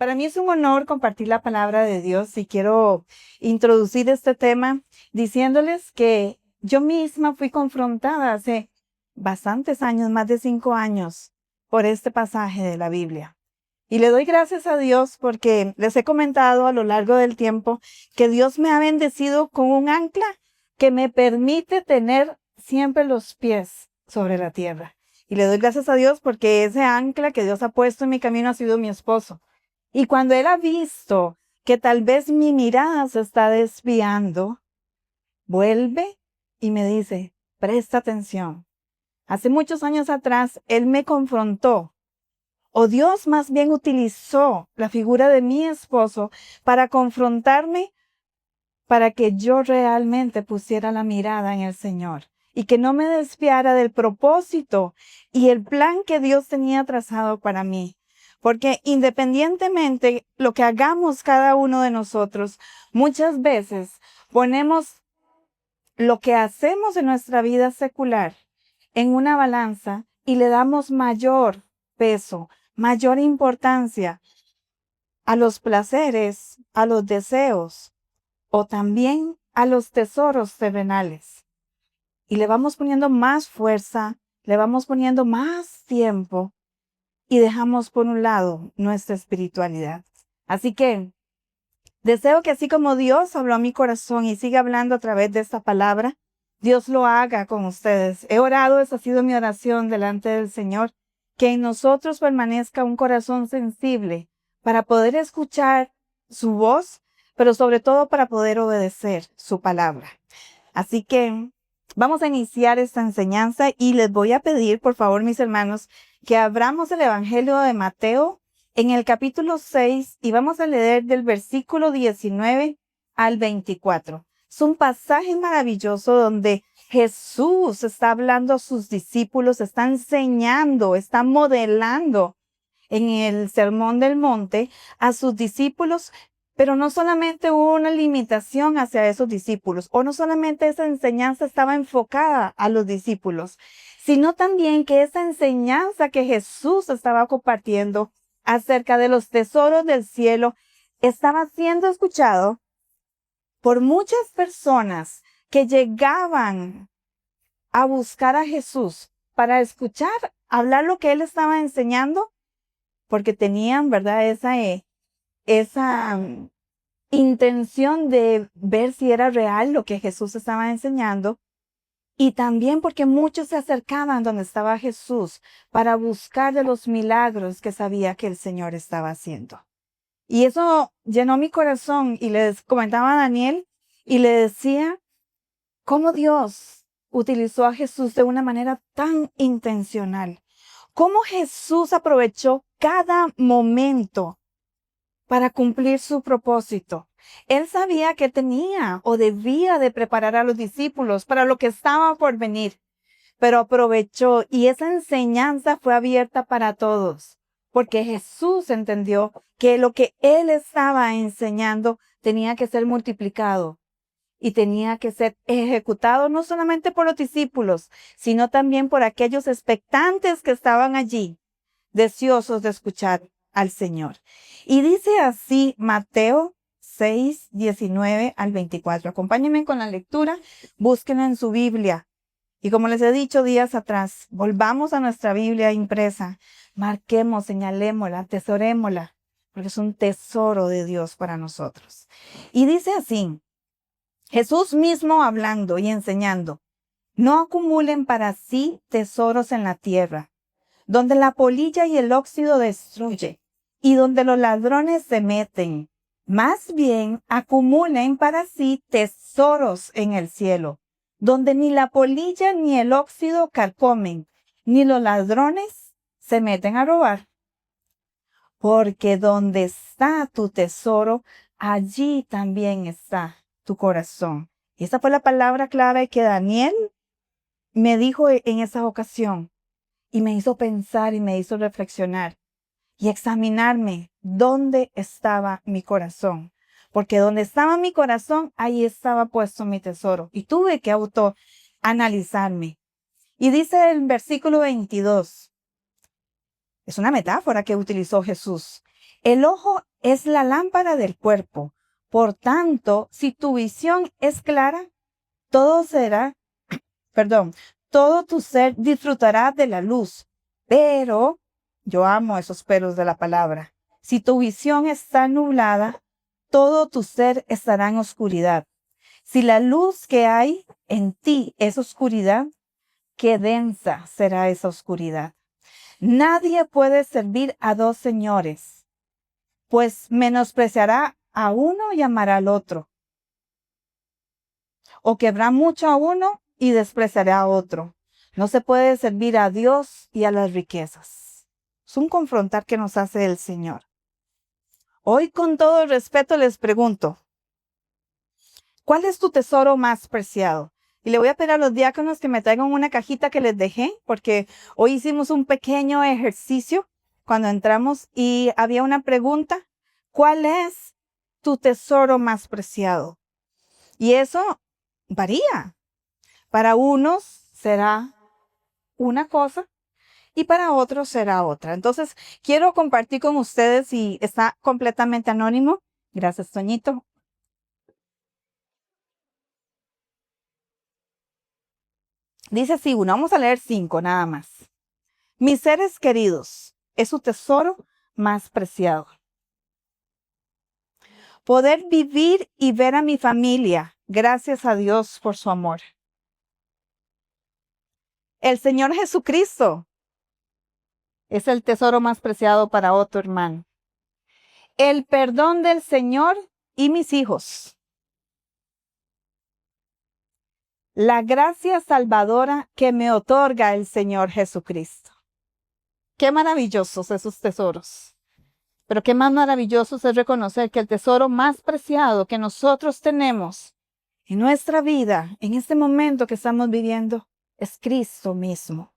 Para mí es un honor compartir la palabra de Dios y quiero introducir este tema diciéndoles que yo misma fui confrontada hace bastantes años, más de 5 años, por este pasaje de la Biblia. Y le doy gracias a Dios porque les he comentado a lo largo del tiempo que Dios me ha bendecido con un ancla que me permite tener siempre los pies sobre la tierra. Y le doy gracias a Dios porque ese ancla que Dios ha puesto en mi camino ha sido mi esposo. Y cuando él ha visto que tal vez mi mirada se está desviando, vuelve y me dice, presta atención. Hace muchos años atrás, él me confrontó, o Dios más bien utilizó la figura de mi esposo para confrontarme, para que yo realmente pusiera la mirada en el Señor y que no me desviara del propósito y el plan que Dios tenía trazado para mí. Porque independientemente lo que hagamos cada uno de nosotros, muchas veces ponemos lo que hacemos en nuestra vida secular en una balanza y le damos mayor peso, mayor importancia a los placeres, a los deseos o también a los tesoros terrenales. Y le vamos poniendo más fuerza, le vamos poniendo más tiempo y dejamos por un lado nuestra espiritualidad. Así que deseo que así como Dios habló a mi corazón y sigue hablando a través de esta palabra, Dios lo haga con ustedes. He orado, esa ha sido mi oración delante del Señor, que en nosotros permanezca un corazón sensible para poder escuchar su voz, pero sobre todo para poder obedecer su palabra. Así que vamos a iniciar esta enseñanza y les voy a pedir, por favor, mis hermanos, que abramos el Evangelio de Mateo en el capítulo 6 y vamos a leer del versículo 19 al 24. Es un pasaje maravilloso donde Jesús está hablando a sus discípulos, está enseñando, está modelando en el Sermón del Monte a sus discípulos, pero no solamente hubo una limitación hacia esos discípulos, o no solamente esa enseñanza estaba enfocada a los discípulos, sino también que esa enseñanza que Jesús estaba compartiendo acerca de los tesoros del cielo estaba siendo escuchado por muchas personas que llegaban a buscar a Jesús para escuchar, hablar lo que él estaba enseñando, porque tenían, ¿verdad? Esa intención de ver si era real lo que Jesús estaba enseñando. Y también porque muchos se acercaban donde estaba Jesús para buscar de los milagros que sabía que el Señor estaba haciendo. Y eso llenó mi corazón y les comentaba a Daniel y le decía cómo Dios utilizó a Jesús de una manera tan intencional. Cómo Jesús aprovechó cada momento para cumplir su propósito. Él sabía que tenía o debía de preparar a los discípulos para lo que estaba por venir, pero aprovechó y esa enseñanza fue abierta para todos, porque Jesús entendió que lo que él estaba enseñando tenía que ser multiplicado y tenía que ser ejecutado no solamente por los discípulos, sino también por aquellos expectantes que estaban allí, deseosos de escuchar al Señor. Y dice así Mateo 6, 19 al 24. Acompáñenme con la lectura, búsquenla en su Biblia. Y como les he dicho días atrás, volvamos a nuestra Biblia impresa, marquemos, señalémosla, atesorémosla, porque es un tesoro de Dios para nosotros. Y dice así, Jesús mismo hablando y enseñando, no acumulen para sí tesoros en la tierra, donde la polilla y el óxido destruye, y donde los ladrones se meten. Más bien acumulen para sí tesoros en el cielo, donde ni la polilla ni el óxido carcomen, ni los ladrones se meten a robar. Porque donde está tu tesoro, allí también está tu corazón. Y esa fue la palabra clave que Daniel me dijo en esa ocasión. Y me hizo pensar y me hizo reflexionar y examinarme dónde estaba mi corazón. Porque donde estaba mi corazón, ahí estaba puesto mi tesoro. Y tuve que autoanalizarme. Y dice el versículo 22, es una metáfora que utilizó Jesús. El ojo es la lámpara del cuerpo. Por tanto, si tu visión es clara, todo será, todo tu ser disfrutará de la luz. Pero, yo amo esos peros de la palabra. Si tu visión está nublada, todo tu ser estará en oscuridad. Si la luz que hay en ti es oscuridad, qué densa será esa oscuridad. Nadie puede servir a dos señores, pues menospreciará a uno y amará al otro, o quebrará mucho a uno y despreciará a otro. No se puede servir a Dios y a las riquezas. Es un confrontar que nos hace el Señor. Hoy, con todo el respeto, les pregunto, ¿cuál es tu tesoro más preciado? Y le voy a pedir a los diáconos que me traigan una cajita que les dejé, porque hoy hicimos un pequeño ejercicio cuando entramos y había una pregunta: ¿cuál es tu tesoro más preciado? Y eso varía. Para unos será una cosa y para otros será otra. Entonces, quiero compartir con ustedes, y está completamente anónimo. Gracias, Toñito. Dice así, vamos a leer 5 nada más. Mis seres queridos es su tesoro más preciado. Poder vivir y ver a mi familia, gracias a Dios por su amor. El Señor Jesucristo es el tesoro más preciado para otro hermano. El perdón del Señor y mis hijos. La gracia salvadora que me otorga el Señor Jesucristo. Qué maravillosos esos tesoros. Pero qué más maravilloso es reconocer que el tesoro más preciado que nosotros tenemos en nuestra vida, en este momento que estamos viviendo, es Cristo mismo.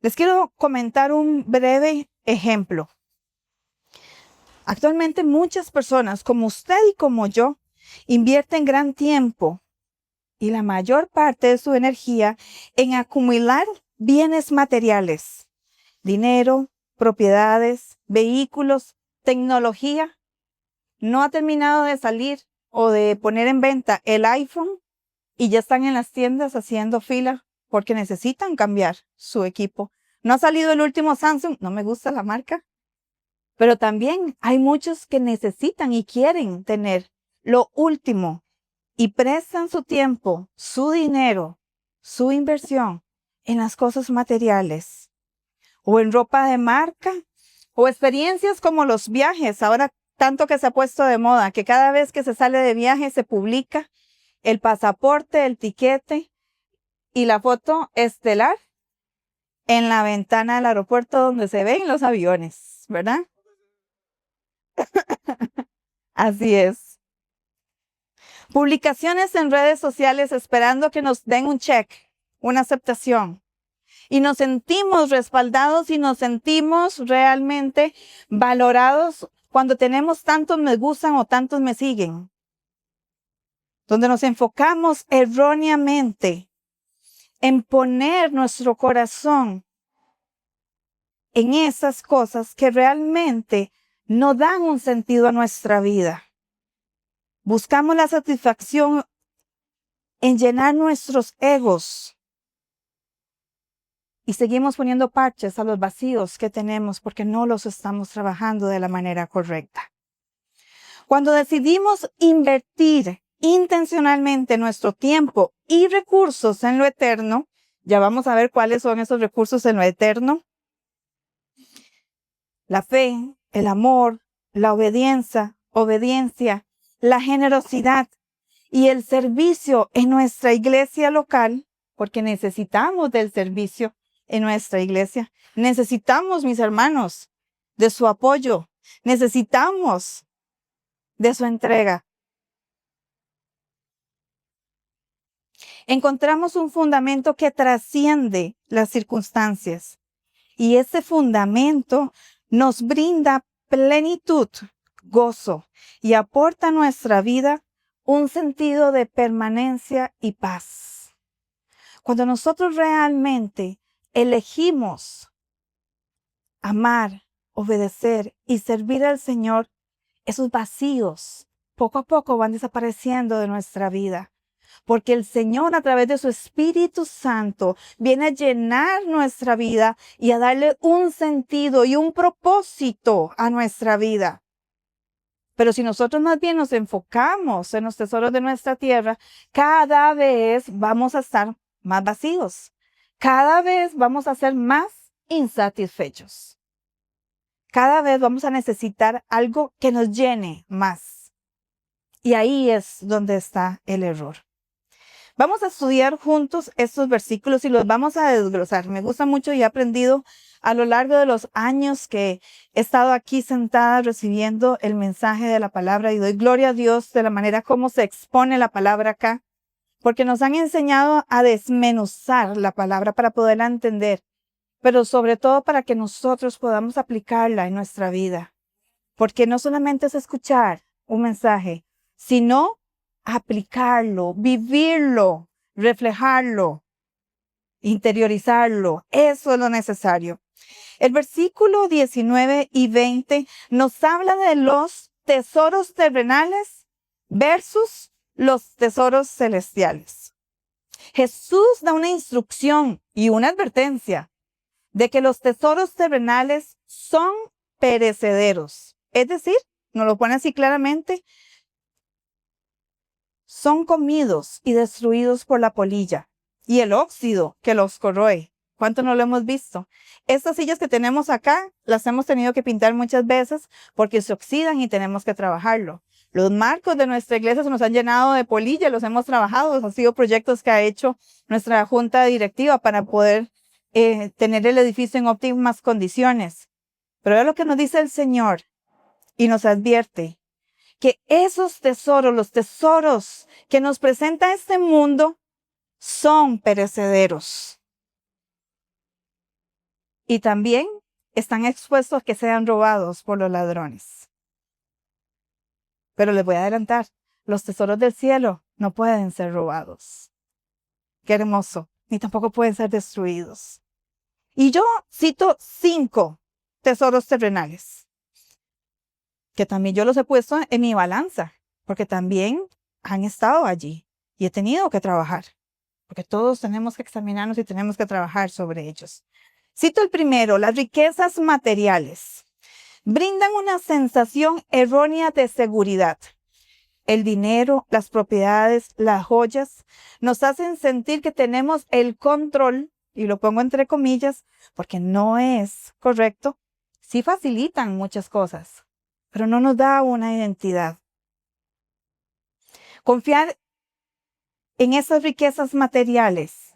Les quiero comentar un breve ejemplo. Actualmente muchas personas, como usted y como yo, invierten gran tiempo y la mayor parte de su energía en acumular bienes materiales, dinero, propiedades, vehículos, tecnología. No ha terminado de salir o de poner en venta el iPhone y ya están en las tiendas haciendo fila porque necesitan cambiar su equipo. No ha salido el último Samsung, no me gusta la marca, pero también hay muchos que necesitan y quieren tener lo último y prestan su tiempo, su dinero, su inversión en las cosas materiales o en ropa de marca o experiencias como los viajes. Ahora tanto que se ha puesto de moda que cada vez que se sale de viaje se publica el pasaporte, el tiquete y la foto estelar en la ventana del aeropuerto donde se ven los aviones, ¿verdad? Así es. Publicaciones en redes sociales esperando que nos den un check, una aceptación. Y nos sentimos respaldados y nos sentimos realmente valorados cuando tenemos tantos me gustan o tantos me siguen. Donde nos enfocamos erróneamente en poner nuestro corazón en esas cosas que realmente no dan un sentido a nuestra vida. Buscamos la satisfacción en llenar nuestros egos y seguimos poniendo parches a los vacíos que tenemos porque no los estamos trabajando de la manera correcta. Cuando decidimos invertir intencionalmente nuestro tiempo y recursos en lo eterno, ya vamos a ver cuáles son esos recursos en lo eterno. La fe, el amor, la obediencia, la generosidad y el servicio en nuestra iglesia local, porque necesitamos del servicio en nuestra iglesia. Necesitamos, mis hermanos, de su apoyo. Necesitamos de su entrega. Encontramos un fundamento que trasciende las circunstancias. Y ese fundamento nos brinda plenitud, gozo y aporta a nuestra vida un sentido de permanencia y paz. Cuando nosotros realmente elegimos amar, obedecer y servir al Señor, esos vacíos poco a poco van desapareciendo de nuestra vida. Porque el Señor, a través de su Espíritu Santo, viene a llenar nuestra vida y a darle un sentido y un propósito a nuestra vida. Pero si nosotros más bien nos enfocamos en los tesoros de nuestra tierra, cada vez vamos a estar más vacíos. Cada vez vamos a ser más insatisfechos. Cada vez vamos a necesitar algo que nos llene más. Y ahí es donde está el error. Vamos a estudiar juntos estos versículos y los vamos a desglosar. Me gusta mucho y he aprendido a lo largo de los años que he estado aquí sentada recibiendo el mensaje de la palabra y doy gloria a Dios de la manera como se expone la palabra acá, porque nos han enseñado a desmenuzar la palabra para poderla entender, pero sobre todo para que nosotros podamos aplicarla en nuestra vida. Porque no solamente es escuchar un mensaje, sino aplicarlo, vivirlo, reflejarlo, interiorizarlo. Eso es lo necesario. El versículo 19 y 20 nos habla de los tesoros terrenales versus los tesoros celestiales. Jesús da una instrucción y una advertencia de que los tesoros terrenales son perecederos. Es decir, nos lo pone así claramente, son comidos y destruidos por la polilla y el óxido que los corroe. ¿Cuánto no lo hemos visto? Estas sillas que tenemos acá las hemos tenido que pintar muchas veces porque se oxidan y tenemos que trabajarlo. Los marcos de nuestra iglesia se nos han llenado de polilla, los hemos trabajado. Han sido proyectos que ha hecho nuestra junta directiva para poder tener el edificio en óptimas condiciones. Pero es lo que nos dice el Señor y nos advierte que esos tesoros, los tesoros que nos presenta este mundo, son perecederos. Y también están expuestos a que sean robados por los ladrones. Pero les voy a adelantar, los tesoros del cielo no pueden ser robados. Qué hermoso. Ni tampoco pueden ser destruidos. Y yo cito 5 tesoros terrenales, que también yo los he puesto en mi balanza, porque también han estado allí y he tenido que trabajar, porque todos tenemos que examinarnos y tenemos que trabajar sobre ellos. Cito el primero, las riquezas materiales. Brindan una sensación errónea de seguridad. El dinero, las propiedades, las joyas, nos hacen sentir que tenemos el control, y lo pongo entre comillas, porque no es correcto. Sí facilitan muchas cosas, pero no nos da una identidad. Confiar en esas riquezas materiales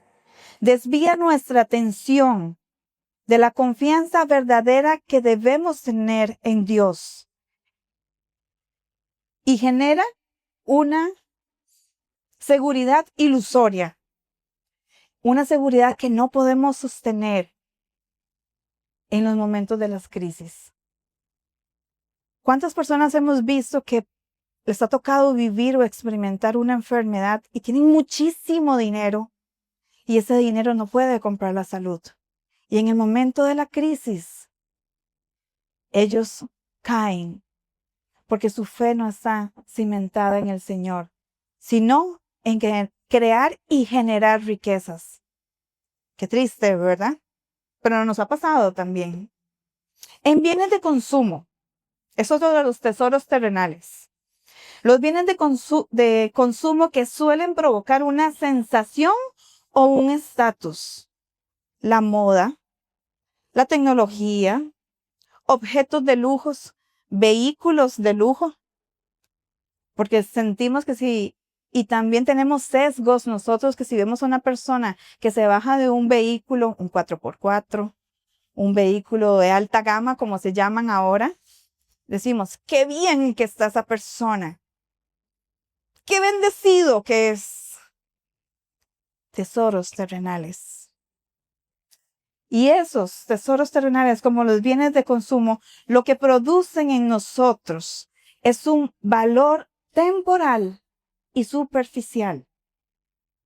desvía nuestra atención de la confianza verdadera que debemos tener en Dios y genera una seguridad ilusoria, una seguridad que no podemos sostener en los momentos de las crisis. ¿Cuántas personas hemos visto que les ha tocado vivir o experimentar una enfermedad y tienen muchísimo dinero y ese dinero no puede comprar la salud? Y en el momento de la crisis, ellos caen porque su fe no está cimentada en el Señor, sino en crear y generar riquezas. Qué triste, ¿verdad? Pero nos ha pasado también. En bienes de consumo, es otro de los tesoros terrenales. Los bienes de consumo que suelen provocar una sensación o un estatus. La moda, la tecnología, objetos de lujos, vehículos de lujo. Porque sentimos que si, y también tenemos sesgos nosotros, que si vemos a una persona que se baja de un vehículo, un 4x4, un vehículo de alta gama, como se llaman ahora, decimos, qué bien que está esa persona. Qué bendecido que es. Tesoros terrenales. Y esos tesoros terrenales, como los bienes de consumo, lo que producen en nosotros es un valor temporal y superficial.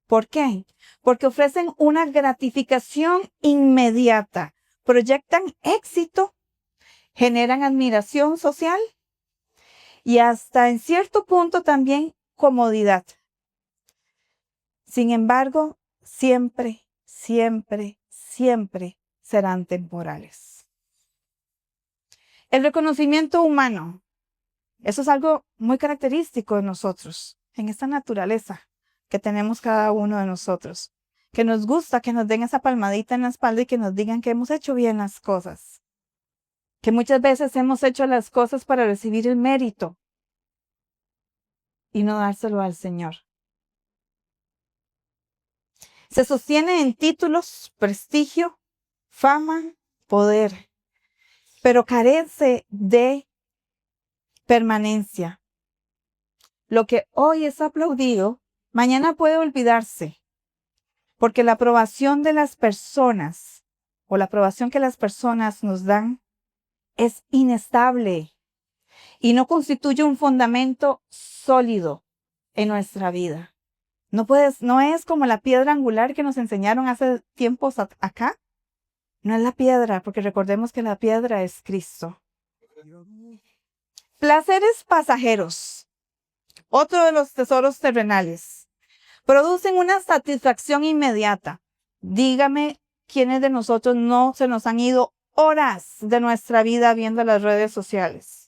¿Por qué? Porque ofrecen una gratificación inmediata, proyectan éxito, generan admiración social y hasta en cierto punto también comodidad. Sin embargo, siempre, siempre, siempre serán temporales. El reconocimiento humano, eso es algo muy característico de nosotros, en esta naturaleza que tenemos cada uno de nosotros, que nos gusta que nos den esa palmadita en la espalda y que nos digan que hemos hecho bien las cosas, que muchas veces hemos hecho las cosas para recibir el mérito y no dárselo al Señor. Se sostiene en títulos, prestigio, fama, poder, pero carece de permanencia. Lo que hoy es aplaudido, mañana puede olvidarse, porque la aprobación de las personas o la aprobación que las personas nos dan es inestable y no constituye un fundamento sólido en nuestra vida. No es como la piedra angular que nos enseñaron hace tiempos acá. No es la piedra, porque recordemos que la piedra es Cristo. Placeres pasajeros, otro de los tesoros terrenales, producen una satisfacción inmediata. Dígame quiénes de nosotros no se nos han ido horas de nuestra vida viendo las redes sociales.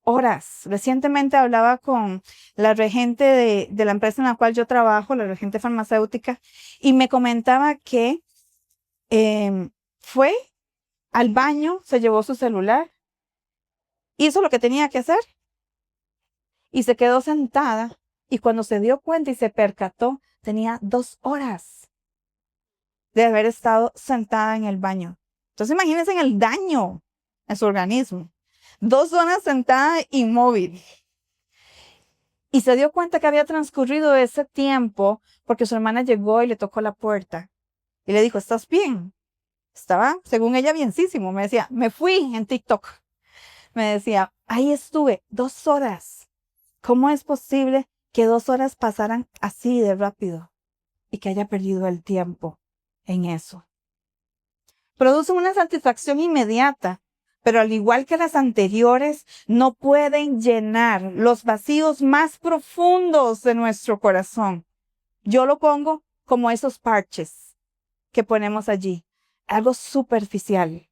Horas. Recientemente hablaba con la regente de la empresa en la cual yo trabajo, la regente farmacéutica, y me comentaba que fue al baño, se llevó su celular, hizo lo que tenía que hacer y se quedó sentada. Y cuando se dio cuenta y se percató, tenía 2 horas de haber estado sentada en el baño. Entonces imagínense en el daño en su organismo. 2 horas sentada inmóvil. Y se dio cuenta que había transcurrido ese tiempo porque su hermana llegó y le tocó la puerta. Y le dijo, ¿estás bien? Estaba, según ella, bienísimo. Me decía, me fui en TikTok. Me decía, ahí estuve 2 horas. ¿Cómo es posible que 2 horas pasaran así de rápido y que haya perdido el tiempo en eso? Produce una satisfacción inmediata, pero al igual que las anteriores, no pueden llenar los vacíos más profundos de nuestro corazón. Yo lo pongo como esos parches que ponemos allí, algo superficial.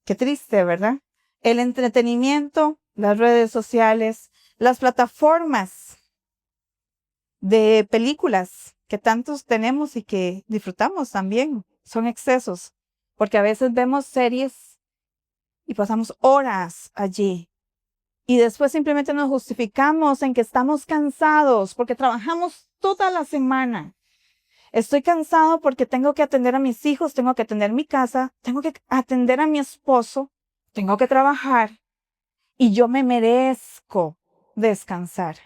Qué triste, ¿verdad? El entretenimiento, las redes sociales, las plataformas de películas que tantos tenemos y que disfrutamos también, son excesos, porque a veces vemos series y pasamos horas allí y después simplemente nos justificamos en que estamos cansados porque trabajamos toda la semana. Estoy cansado porque tengo que atender a mis hijos, tengo que atender mi casa, tengo que atender a mi esposo, tengo que trabajar y yo me merezco descansar.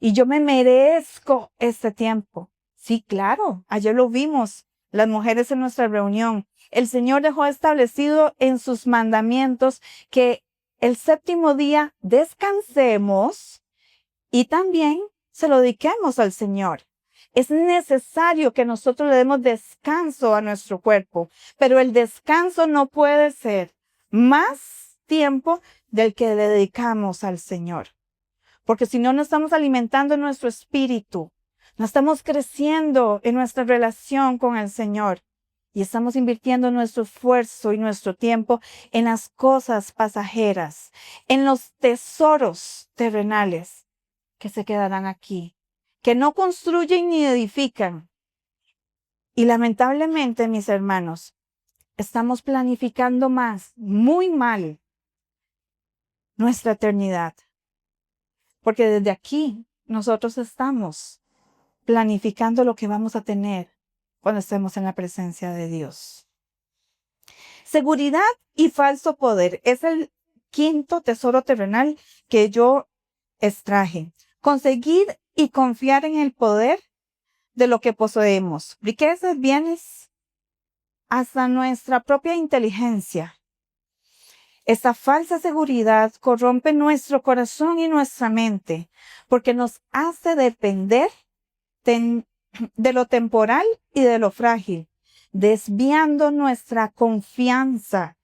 Y yo me merezco este tiempo. Sí, claro, ayer lo vimos, las mujeres en nuestra reunión. El Señor dejó establecido en sus mandamientos que el 7º día descansemos y también se lo dediquemos al Señor. Es necesario que nosotros le demos descanso a nuestro cuerpo, pero el descanso no puede ser más tiempo del que le dedicamos al Señor. Porque si no, no estamos alimentando nuestro espíritu, no estamos creciendo en nuestra relación con el Señor y estamos invirtiendo nuestro esfuerzo y nuestro tiempo en las cosas pasajeras, en los tesoros terrenales que se quedarán aquí, que no construyen ni edifican. Y lamentablemente, mis hermanos, estamos planificando muy mal, nuestra eternidad. Porque desde aquí nosotros estamos planificando lo que vamos a tener cuando estemos en la presencia de Dios. Seguridad y falso poder es el 5º tesoro terrenal que yo extraje. Conseguir y confiar en el poder de lo que poseemos, riquezas, bienes, hasta nuestra propia inteligencia. Esta falsa seguridad corrompe nuestro corazón y nuestra mente porque nos hace depender de lo temporal y de lo frágil, desviando nuestra confianza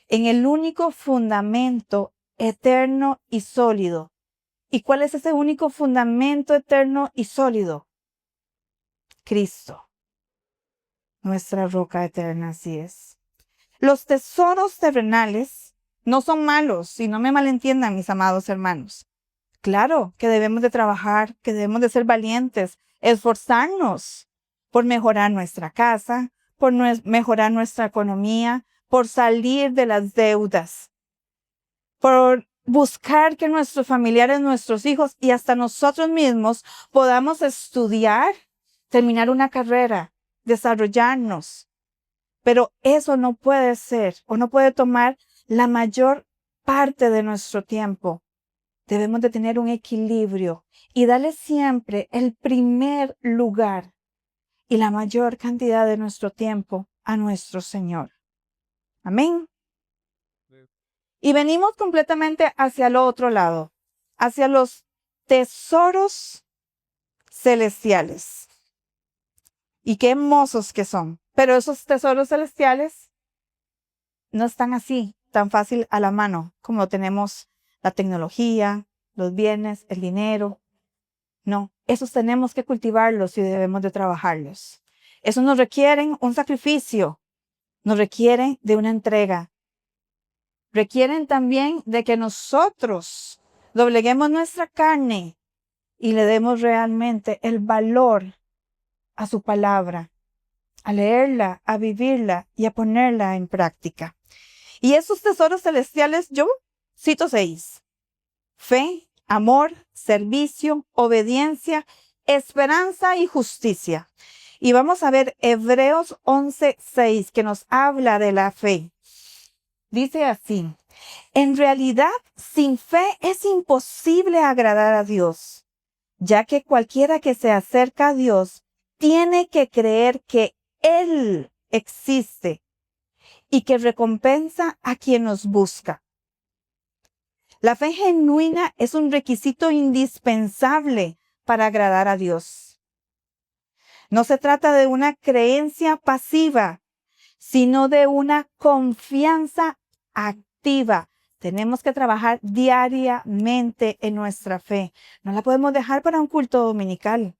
en el único fundamento eterno y sólido. ¿Y cuál es ese único fundamento eterno y sólido? Cristo, nuestra roca eterna, así es. Los tesoros terrenales no son malos, y no me malentiendan, mis amados hermanos. Claro que debemos de trabajar, que debemos de ser valientes, esforzarnos por mejorar nuestra casa, por mejorar nuestra economía, por salir de las deudas, por buscar que nuestros familiares, nuestros hijos y hasta nosotros mismos podamos estudiar, terminar una carrera, desarrollarnos. Pero eso no puede ser o no puede tomar la mayor parte de nuestro tiempo. Debemos de tener un equilibrio y darle siempre el primer lugar y la mayor cantidad de nuestro tiempo a nuestro Señor. Amén. Y venimos completamente hacia el otro lado, hacia los tesoros celestiales. Y qué hermosos que son. Pero esos tesoros celestiales no están así, tan fácil a la mano, como tenemos la tecnología, los bienes, el dinero. No, esos tenemos que cultivarlos y debemos de trabajarlos. Eso nos requiere un sacrificio, nos requiere de una entrega. Requieren también de que nosotros dobleguemos nuestra carne y le demos realmente el valor a su palabra, a leerla, a vivirla y a ponerla en práctica. Y esos tesoros celestiales, yo cito 6. Fe, amor, servicio, obediencia, esperanza y justicia. Y vamos a ver Hebreos 11:6, que nos habla de la fe. Dice así: en realidad, sin fe es imposible agradar a Dios, ya que cualquiera que se acerca a Dios tiene que creer que Él existe y que recompensa a quien nos busca. La fe genuina es un requisito indispensable para agradar a Dios. No se trata de una creencia pasiva, sino de una confianza activa. Tenemos que trabajar diariamente en nuestra fe. No la podemos dejar para un culto dominical.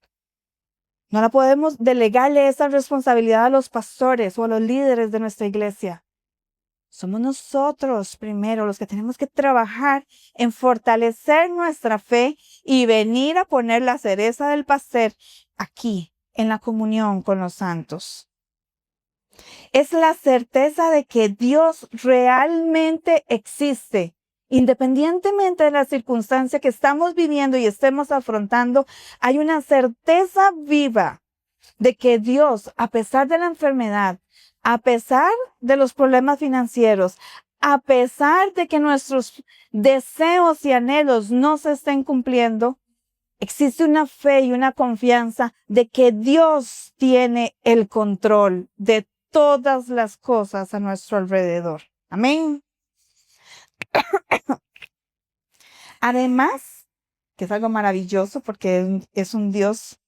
No la podemos delegarle esa responsabilidad a los pastores o a los líderes de nuestra iglesia. Somos nosotros primero los que tenemos que trabajar en fortalecer nuestra fe y venir a poner la cereza del pastel aquí, en la comunión con los santos. Es la certeza de que Dios realmente existe. Independientemente de la circunstancia que estamos viviendo y estemos afrontando, hay una certeza viva de que Dios, a pesar de la enfermedad, a pesar de los problemas financieros, a pesar de que nuestros deseos y anhelos no se estén cumpliendo, existe una fe y una confianza de que Dios tiene el control de todas las cosas a nuestro alrededor. Amén. Además, que es algo maravilloso porque es un Dios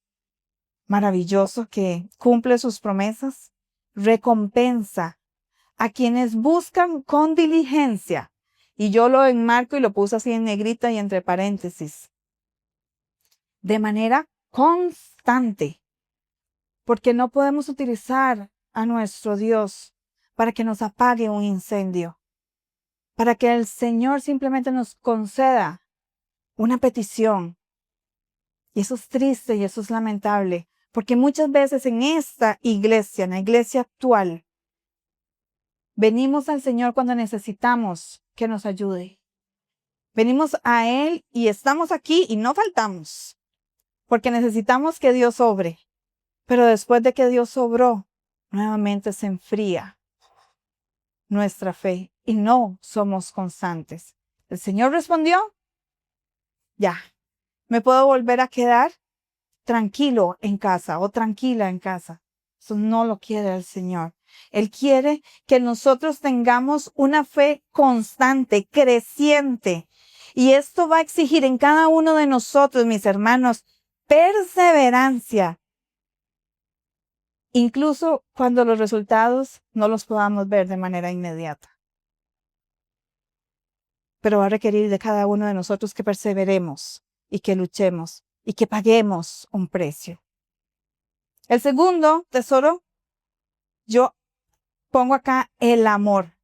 maravilloso que cumple sus promesas, recompensa a quienes buscan con diligencia. Y yo lo enmarco y lo puse así en negrita y entre paréntesis. De manera constante. Porque no podemos utilizar a nuestro Dios para que nos apague un incendio. Para que el Señor simplemente nos conceda una petición. Y eso es triste y eso es lamentable. Porque muchas veces en esta iglesia, en la iglesia actual, venimos al Señor cuando necesitamos que nos ayude. Venimos a Él y estamos aquí y no faltamos, porque necesitamos que Dios obre. Pero después de que Dios obró, nuevamente se enfría nuestra fe y no somos constantes. El Señor respondió, ya, me puedo volver a quedar tranquilo en casa o tranquila en casa. Eso no lo quiere el Señor. Él quiere que nosotros tengamos una fe constante, creciente. Y esto va a exigir en cada uno de nosotros, mis hermanos, perseverancia incluso cuando los resultados no los podamos ver de manera inmediata. Pero va a requerir de cada uno de nosotros que perseveremos y que luchemos y que paguemos un precio. El segundo tesoro, yo pongo acá el amor.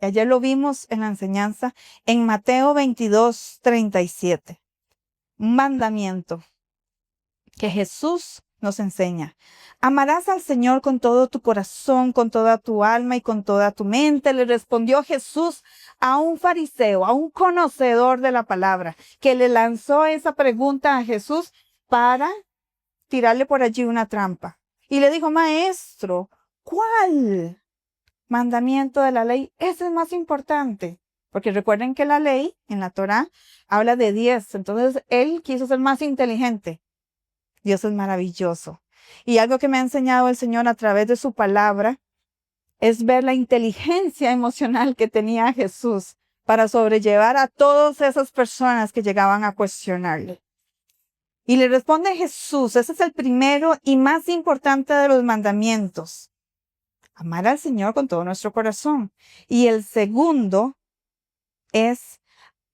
Ayer lo vimos en la enseñanza en Mateo 22:37. Un mandamiento que Jesús nos enseña. Amarás al Señor con todo tu corazón, con toda tu alma y con toda tu mente. Le respondió Jesús a un fariseo, a un conocedor de la palabra, que le lanzó esa pregunta a Jesús para tirarle por allí una trampa. Y le dijo, maestro, ¿cuál mandamiento de la ley es el más importante? Porque recuerden que la ley en la Torá habla de 10. Entonces él quiso ser más inteligente. Dios es maravilloso. Y algo que me ha enseñado el Señor a través de su palabra es ver la inteligencia emocional que tenía Jesús para sobrellevar a todas esas personas que llegaban a cuestionarle. Y le responde Jesús, ese es el primero y más importante de los mandamientos. Amar al Señor con todo nuestro corazón. Y el segundo es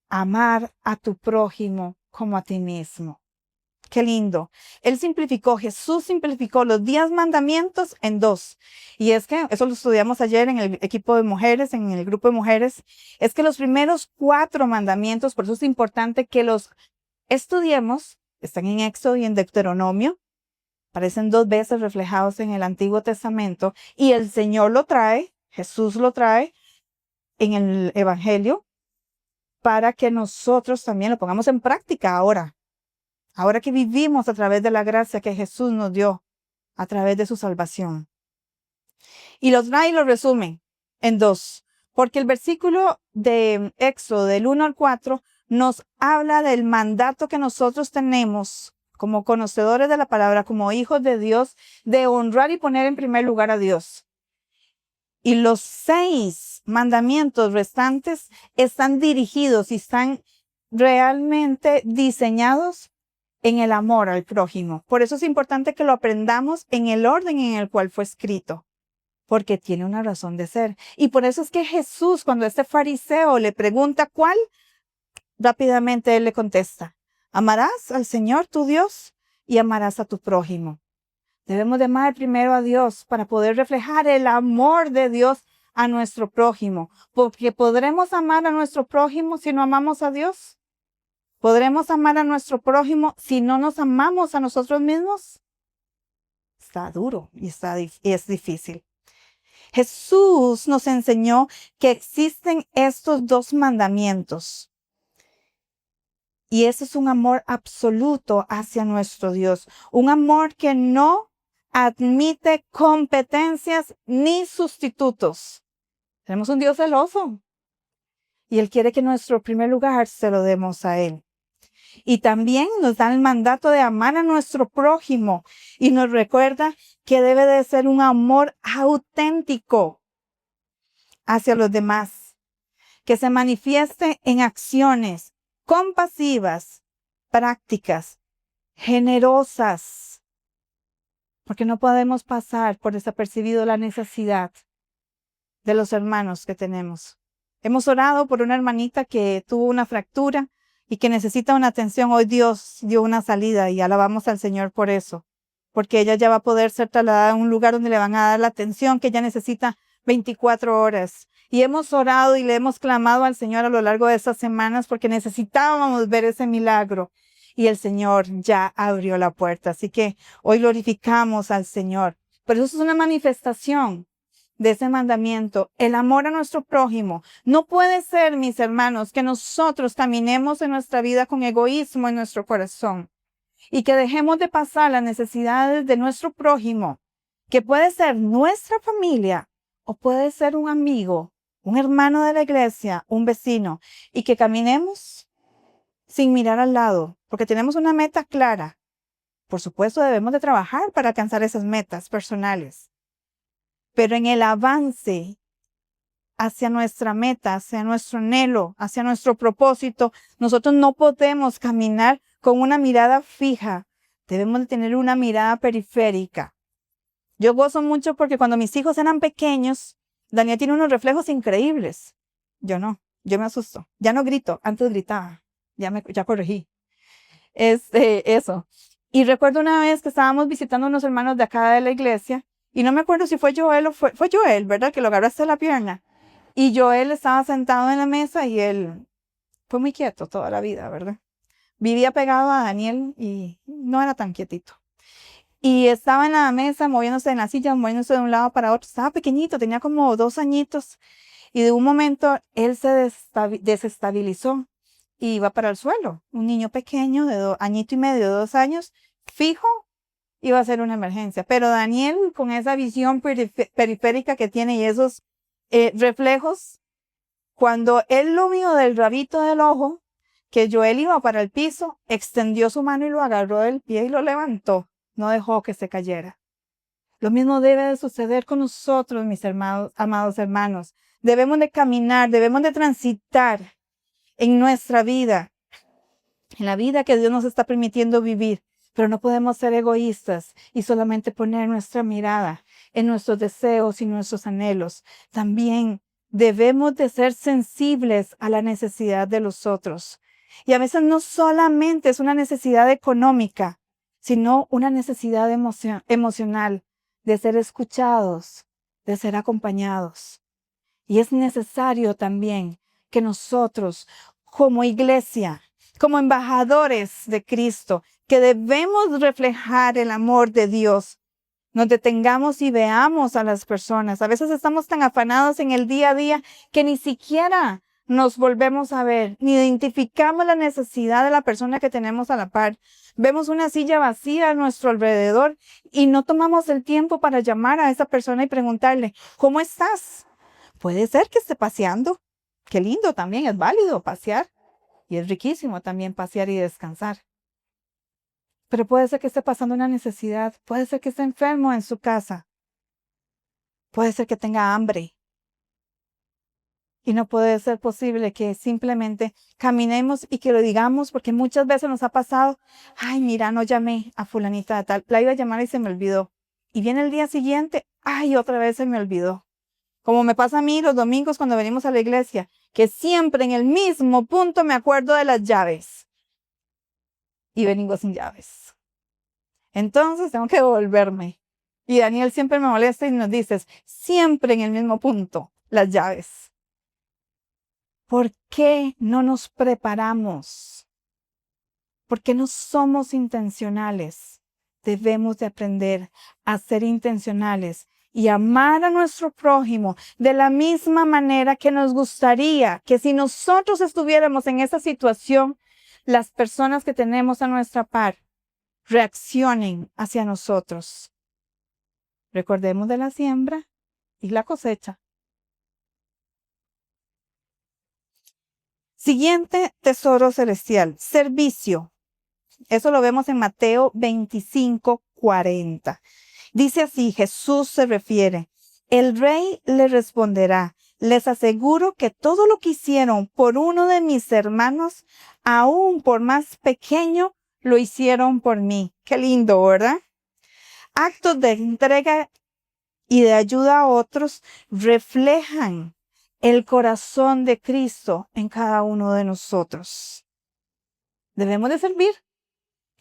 amar a tu prójimo como a ti mismo. Qué lindo. Jesús simplificó los 10 mandamientos en 2. Y es que, eso lo estudiamos ayer en el equipo de mujeres, en el grupo de mujeres, es que los primeros 4 mandamientos, por eso es importante que los estudiemos, están en Éxodo y en Deuteronomio, aparecen 2 veces reflejados en el Antiguo Testamento, y el Señor lo trae, Jesús lo trae en el Evangelio, para que nosotros también lo pongamos en práctica ahora. Ahora que vivimos a través de la gracia que Jesús nos dio, a través de su salvación. Y los trae y los resume en 2. Porque el versículo de Éxodo del 1 al 4 nos habla del mandato que nosotros tenemos como conocedores de la palabra, como hijos de Dios, de honrar y poner en primer lugar a Dios. Y los 6 mandamientos restantes están dirigidos y están realmente diseñados en el amor al prójimo. Por eso es importante que lo aprendamos en el orden en el cual fue escrito, porque tiene una razón de ser. Y por eso es que Jesús, cuando este fariseo le pregunta cuál, rápidamente él le contesta, amarás al Señor tu Dios y amarás a tu prójimo. Debemos de amar primero a Dios para poder reflejar el amor de Dios a nuestro prójimo, porque podremos amar a nuestro prójimo si no amamos a Dios. ¿Podremos amar a nuestro prójimo si no nos amamos a nosotros mismos? Está duro y es difícil. Jesús nos enseñó que existen estos 2 mandamientos. Y ese es un amor absoluto hacia nuestro Dios. Un amor que no admite competencias ni sustitutos. Tenemos un Dios celoso. Y Él quiere que nuestro primer lugar se lo demos a Él. Y también nos da el mandato de amar a nuestro prójimo y nos recuerda que debe de ser un amor auténtico hacia los demás, que se manifieste en acciones compasivas, prácticas, generosas, porque no podemos pasar por desapercibido la necesidad de los hermanos que tenemos. Hemos orado por una hermanita que tuvo una fractura y que necesita una atención. Hoy Dios dio una salida y alabamos al Señor por eso, porque ella ya va a poder ser trasladada a un lugar donde le van a dar la atención que ella necesita 24 horas. Y hemos orado y le hemos clamado al Señor a lo largo de estas semanas porque necesitábamos ver ese milagro. Y el Señor ya abrió la puerta. Así que hoy glorificamos al Señor. Pero eso es una manifestación de ese mandamiento, el amor a nuestro prójimo. No puede ser, mis hermanos, que nosotros caminemos en nuestra vida con egoísmo en nuestro corazón y que dejemos de pasar las necesidades de nuestro prójimo, que puede ser nuestra familia o puede ser un amigo, un hermano de la iglesia, un vecino, y que caminemos sin mirar al lado, porque tenemos una meta clara. Por supuesto, debemos de trabajar para alcanzar esas metas personales. Pero en el avance hacia nuestra meta, hacia nuestro anhelo, hacia nuestro propósito, nosotros no podemos caminar con una mirada fija. Debemos de tener una mirada periférica. Yo gozo mucho porque cuando mis hijos eran pequeños, Daniel tiene unos reflejos increíbles. Yo no, yo me asusto. Ya no grito, antes gritaba. Ya corregí. Eso. Y recuerdo una vez que estábamos visitando unos hermanos de acá de la iglesia, y no me acuerdo si fue Joel o fue Joel, ¿verdad? Que lo agarraste de la pierna. Y Joel estaba sentado en la mesa y él fue muy quieto toda la vida, ¿verdad? Vivía pegado a Daniel y no era tan quietito. Y estaba en la mesa, moviéndose en la silla, moviéndose de un lado para otro. Estaba pequeñito, tenía como 2 añitos. Y de un momento él se desestabilizó y iba para el suelo. Un niño pequeño de añito y medio, 2 años, fijo, iba a ser una emergencia. Pero Daniel, con esa visión periférica que tiene y esos reflejos, cuando él lo vio del rabito del ojo, que Joel iba para el piso, extendió su mano y lo agarró del pie y lo levantó. No dejó que se cayera. Lo mismo debe de suceder con nosotros, mis hermanos, amados hermanos. Debemos de caminar, debemos de transitar en nuestra vida, en la vida que Dios nos está permitiendo vivir. Pero no podemos ser egoístas y solamente poner nuestra mirada en nuestros deseos y nuestros anhelos. También debemos de ser sensibles a la necesidad de los otros. Y a veces no solamente es una necesidad económica, sino una necesidad emocional de ser escuchados, de ser acompañados. Y es necesario también que nosotros, como iglesia, como embajadores de Cristo, que debemos reflejar el amor de Dios, nos detengamos y veamos a las personas. A veces estamos tan afanados en el día a día que ni siquiera nos volvemos a ver, ni identificamos la necesidad de la persona que tenemos a la par. Vemos una silla vacía a nuestro alrededor y no tomamos el tiempo para llamar a esa persona y preguntarle, ¿cómo estás? Puede ser que esté paseando. Qué lindo también, es válido pasear. Y es riquísimo también pasear y descansar. Pero puede ser que esté pasando una necesidad. Puede ser que esté enfermo en su casa. Puede ser que tenga hambre. Y no puede ser posible que simplemente caminemos y que lo digamos, porque muchas veces nos ha pasado, ay, mira, no llamé a fulanita de tal. La iba a llamar y se me olvidó. Y viene el día siguiente, ay, otra vez se me olvidó. Como me pasa a mí los domingos cuando venimos a la iglesia, que siempre en el mismo punto me acuerdo de las llaves. Y vengo sin llaves. Entonces tengo que devolverme. Y Daniel siempre me molesta y nos dice, siempre en el mismo punto, las llaves. ¿Por qué no nos preparamos? ¿Por qué no somos intencionales? Debemos de aprender a ser intencionales y amar a nuestro prójimo de la misma manera que nos gustaría que si nosotros estuviéramos en esa situación, las personas que tenemos a nuestra par reaccionen hacia nosotros. Recordemos de la siembra y la cosecha. Siguiente tesoro celestial, servicio. Eso lo vemos en Mateo 25:40. Dice así, Jesús se refiere, el rey le responderá, les aseguro que todo lo que hicieron por uno de mis hermanos, aún por más pequeño, lo hicieron por mí. Qué lindo, ¿verdad? Actos de entrega y de ayuda a otros reflejan el corazón de Cristo en cada uno de nosotros. Debemos de servir.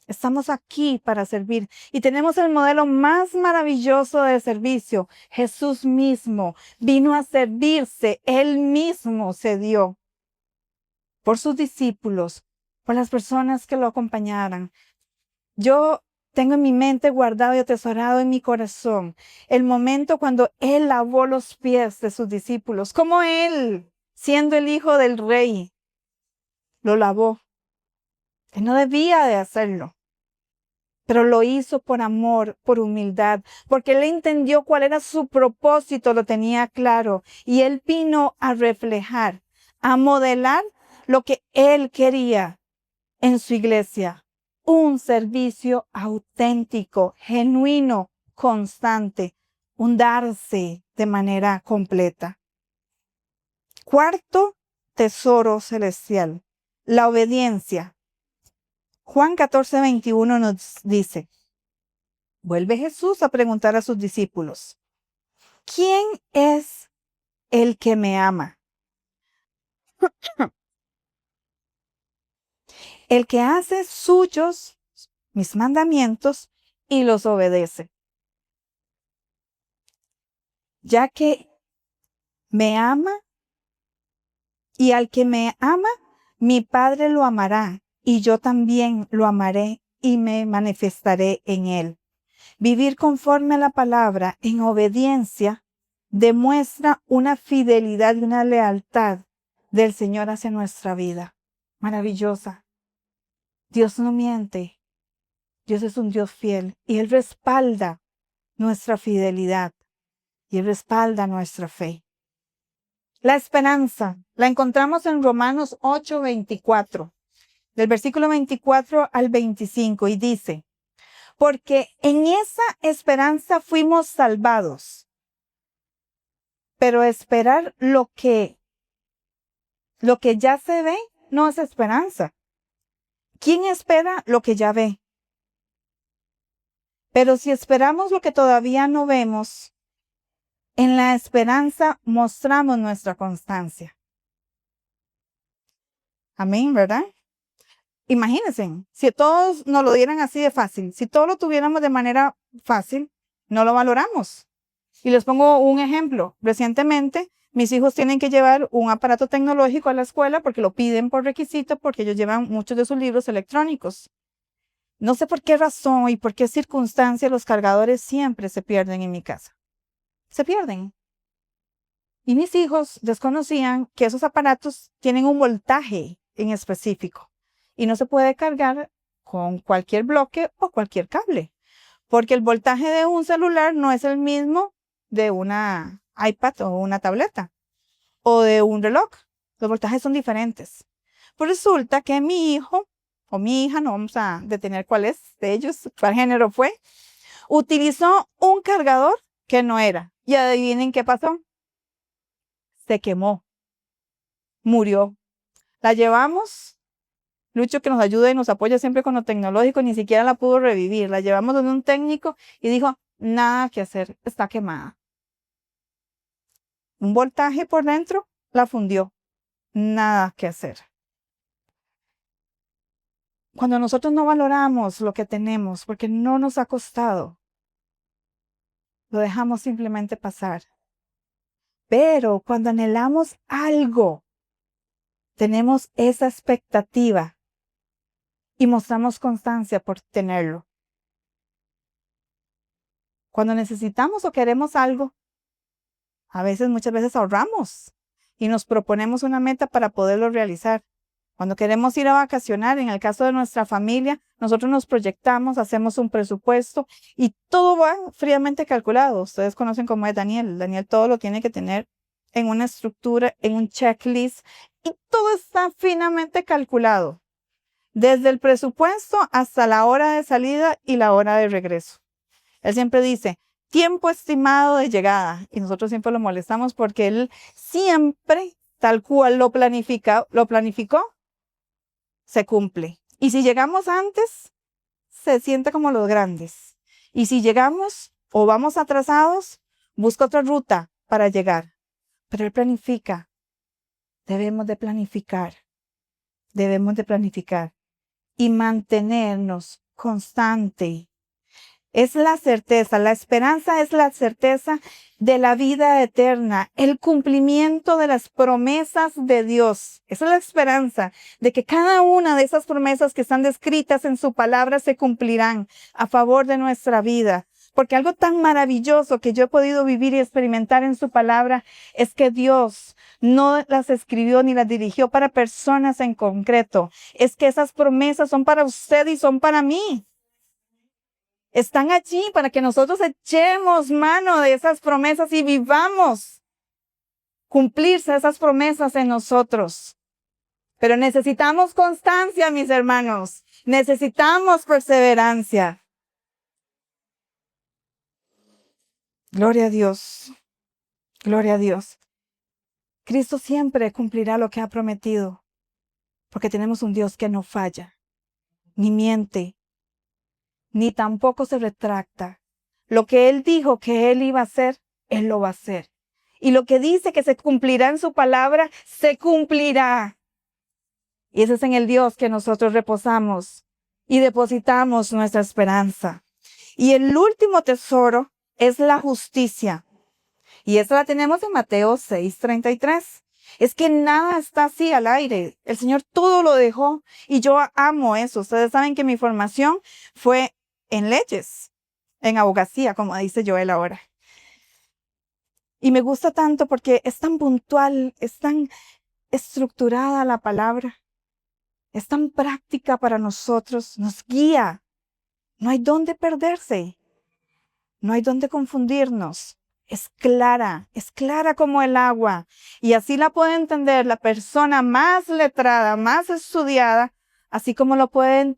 Estamos aquí para servir y tenemos el modelo más maravilloso de servicio. Jesús mismo vino a servirse, Él mismo se dio por sus discípulos, por las personas que lo acompañaran. Yo tengo en mi mente guardado y atesorado en mi corazón el momento cuando Él lavó los pies de sus discípulos, como Él, siendo el hijo del rey, lo lavó. Él no debía de hacerlo. Pero lo hizo por amor, por humildad, porque él entendió cuál era su propósito, lo tenía claro. Y él vino a reflejar, a modelar lo que él quería en su iglesia. Un servicio auténtico, genuino, constante, un darse de manera completa. Cuarto tesoro celestial, la obediencia. Juan 14:21 nos dice, Vuelve Jesús a preguntar a sus discípulos, ¿quién es el que me ama? El que hace suyos mis mandamientos y los obedece. Ya que me ama y al que me ama, mi Padre lo amará y yo también lo amaré y me manifestaré en él. Vivir conforme a la palabra en obediencia demuestra una fidelidad y una lealtad del Señor hacia nuestra vida. Maravillosa. Dios no miente. Dios es un Dios fiel y Él respalda nuestra fidelidad y Él respalda nuestra fe. La esperanza la encontramos en Romanos 8:24, del versículo 24 al 25, y dice, porque en esa esperanza fuimos salvados. Pero esperar lo que ya se ve no es esperanza. ¿Quién espera lo que ya ve? Pero si esperamos lo que todavía no vemos, en la esperanza mostramos nuestra constancia. Amén, ¿verdad? Imagínense, si todos nos lo dieran así de fácil, si todos lo tuviéramos de manera fácil, no lo valoramos. Y les pongo un ejemplo. Recientemente, mis hijos tienen que llevar un aparato tecnológico a la escuela porque lo piden por requisito, porque ellos llevan muchos de sus libros electrónicos. No sé por qué razón y por qué circunstancia los cargadores siempre se pierden en mi casa. Se pierden. Y mis hijos desconocían que esos aparatos tienen un voltaje en específico y no se puede cargar con cualquier bloque o cualquier cable, porque el voltaje de un celular no es el mismo de una iPad o una tableta o de un reloj. Los voltajes son diferentes. Pues resulta que mi hijo o mi hija, no vamos a detener cuál es de ellos, cuál género fue, utilizó un cargador que no era. Y adivinen qué pasó. Se quemó, murió. La llevamos, Lucho que nos ayuda y nos apoya siempre con lo tecnológico, ni siquiera la pudo revivir. La llevamos donde un técnico y dijo, nada que hacer, está quemada. Un voltaje por dentro la fundió, nada que hacer. Cuando nosotros no valoramos lo que tenemos porque no nos ha costado, lo dejamos simplemente pasar. Pero cuando anhelamos algo, tenemos esa expectativa y mostramos constancia por tenerlo. Cuando necesitamos o queremos algo, muchas veces ahorramos y nos proponemos una meta para poderlo realizar. Cuando queremos ir a vacacionar, en el caso de nuestra familia, nosotros nos proyectamos, hacemos un presupuesto y todo va fríamente calculado. Ustedes conocen cómo es Daniel. Daniel todo lo tiene que tener en una estructura, en un checklist y todo está finamente calculado. Desde el presupuesto hasta la hora de salida y la hora de regreso. Él siempre dice, tiempo estimado de llegada. Y nosotros siempre lo molestamos porque él siempre, tal cual lo planificó, se cumple. Y si llegamos antes, se siente como los grandes. Y si llegamos o vamos atrasados, busca otra ruta para llegar. Pero él planifica. Debemos de planificar. Debemos de planificar. Y mantenernos constante. Es la certeza, la esperanza es la certeza de la vida eterna, el cumplimiento de las promesas de Dios. Esa es la esperanza de que cada una de esas promesas que están descritas en su palabra se cumplirán a favor de nuestra vida. Porque algo tan maravilloso que yo he podido vivir y experimentar en su palabra es que Dios no las escribió ni las dirigió para personas en concreto. Es que esas promesas son para usted y son para mí. Están allí para que nosotros echemos mano de esas promesas y vivamos cumplirse esas promesas en nosotros. Pero necesitamos constancia, mis hermanos. Necesitamos perseverancia. Gloria a Dios. Gloria a Dios. Cristo siempre cumplirá lo que ha prometido, porque tenemos un Dios que no falla, ni miente, ni tampoco se retracta. Lo que Él dijo que Él iba a hacer, Él lo va a hacer. Y lo que dice que se cumplirá en su palabra, se cumplirá. Y ese es en el Dios que nosotros reposamos y depositamos nuestra esperanza. Y el último tesoro es la justicia. Y esa la tenemos en Mateo 6:33. Es que nada está así al aire. El Señor todo lo dejó y yo amo eso. Ustedes saben que mi formación fue en leyes, en abogacía, como dice Joel ahora. Y me gusta tanto porque es tan puntual, es tan estructurada la palabra, es tan práctica para nosotros, nos guía. No hay dónde perderse, no hay dónde confundirnos. Es clara como el agua. Y así la puede entender la persona más letrada, más estudiada, así como lo puede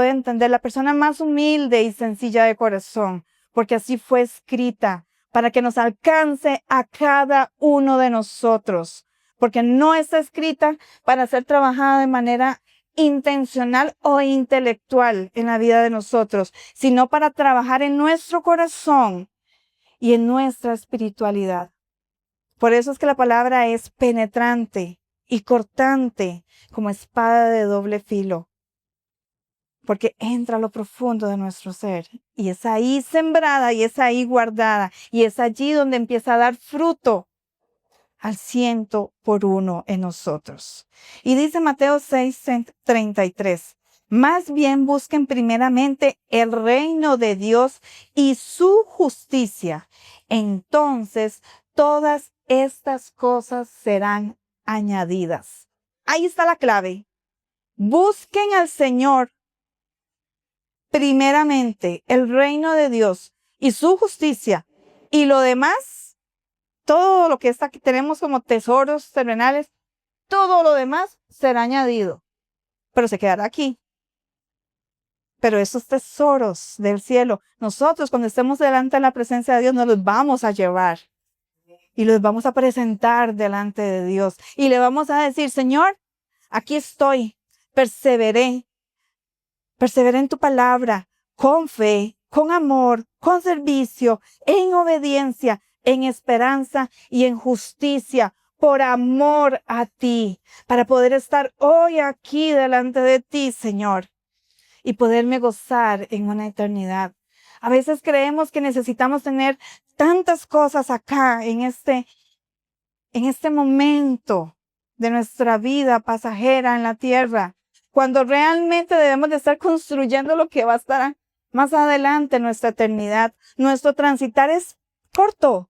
entender la persona más humilde y sencilla de corazón, porque así fue escrita, para que nos alcance a cada uno de nosotros, porque no está escrita para ser trabajada de manera intencional o intelectual en la vida de nosotros, sino para trabajar en nuestro corazón y en nuestra espiritualidad. Por eso es que la palabra es penetrante y cortante como espada de doble filo, porque entra a lo profundo de nuestro ser y es ahí sembrada y es ahí guardada y es allí donde empieza a dar fruto al 100 por 1 en nosotros. Y dice Mateo 6:33, más bien busquen primeramente el reino de Dios y su justicia. Entonces todas estas cosas serán añadidas. Ahí está la clave. Busquen al Señor primeramente, el reino de Dios y su justicia. Y lo demás, todo lo que está aquí tenemos como tesoros terrenales, todo lo demás será añadido. Pero se quedará aquí. Pero esos tesoros del cielo, nosotros cuando estemos delante de la presencia de Dios, nos los vamos a llevar. Y los vamos a presentar delante de Dios. Y le vamos a decir, Señor, aquí estoy, perseveré en tu palabra, con fe, con amor, con servicio, en obediencia, en esperanza y en justicia, por amor a ti, para poder estar hoy aquí delante de ti, Señor, y poderme gozar en una eternidad. A veces creemos que necesitamos tener tantas cosas acá en este momento de nuestra vida pasajera en la tierra, cuando realmente debemos de estar construyendo lo que va a estar más adelante en nuestra eternidad. Nuestro transitar es corto,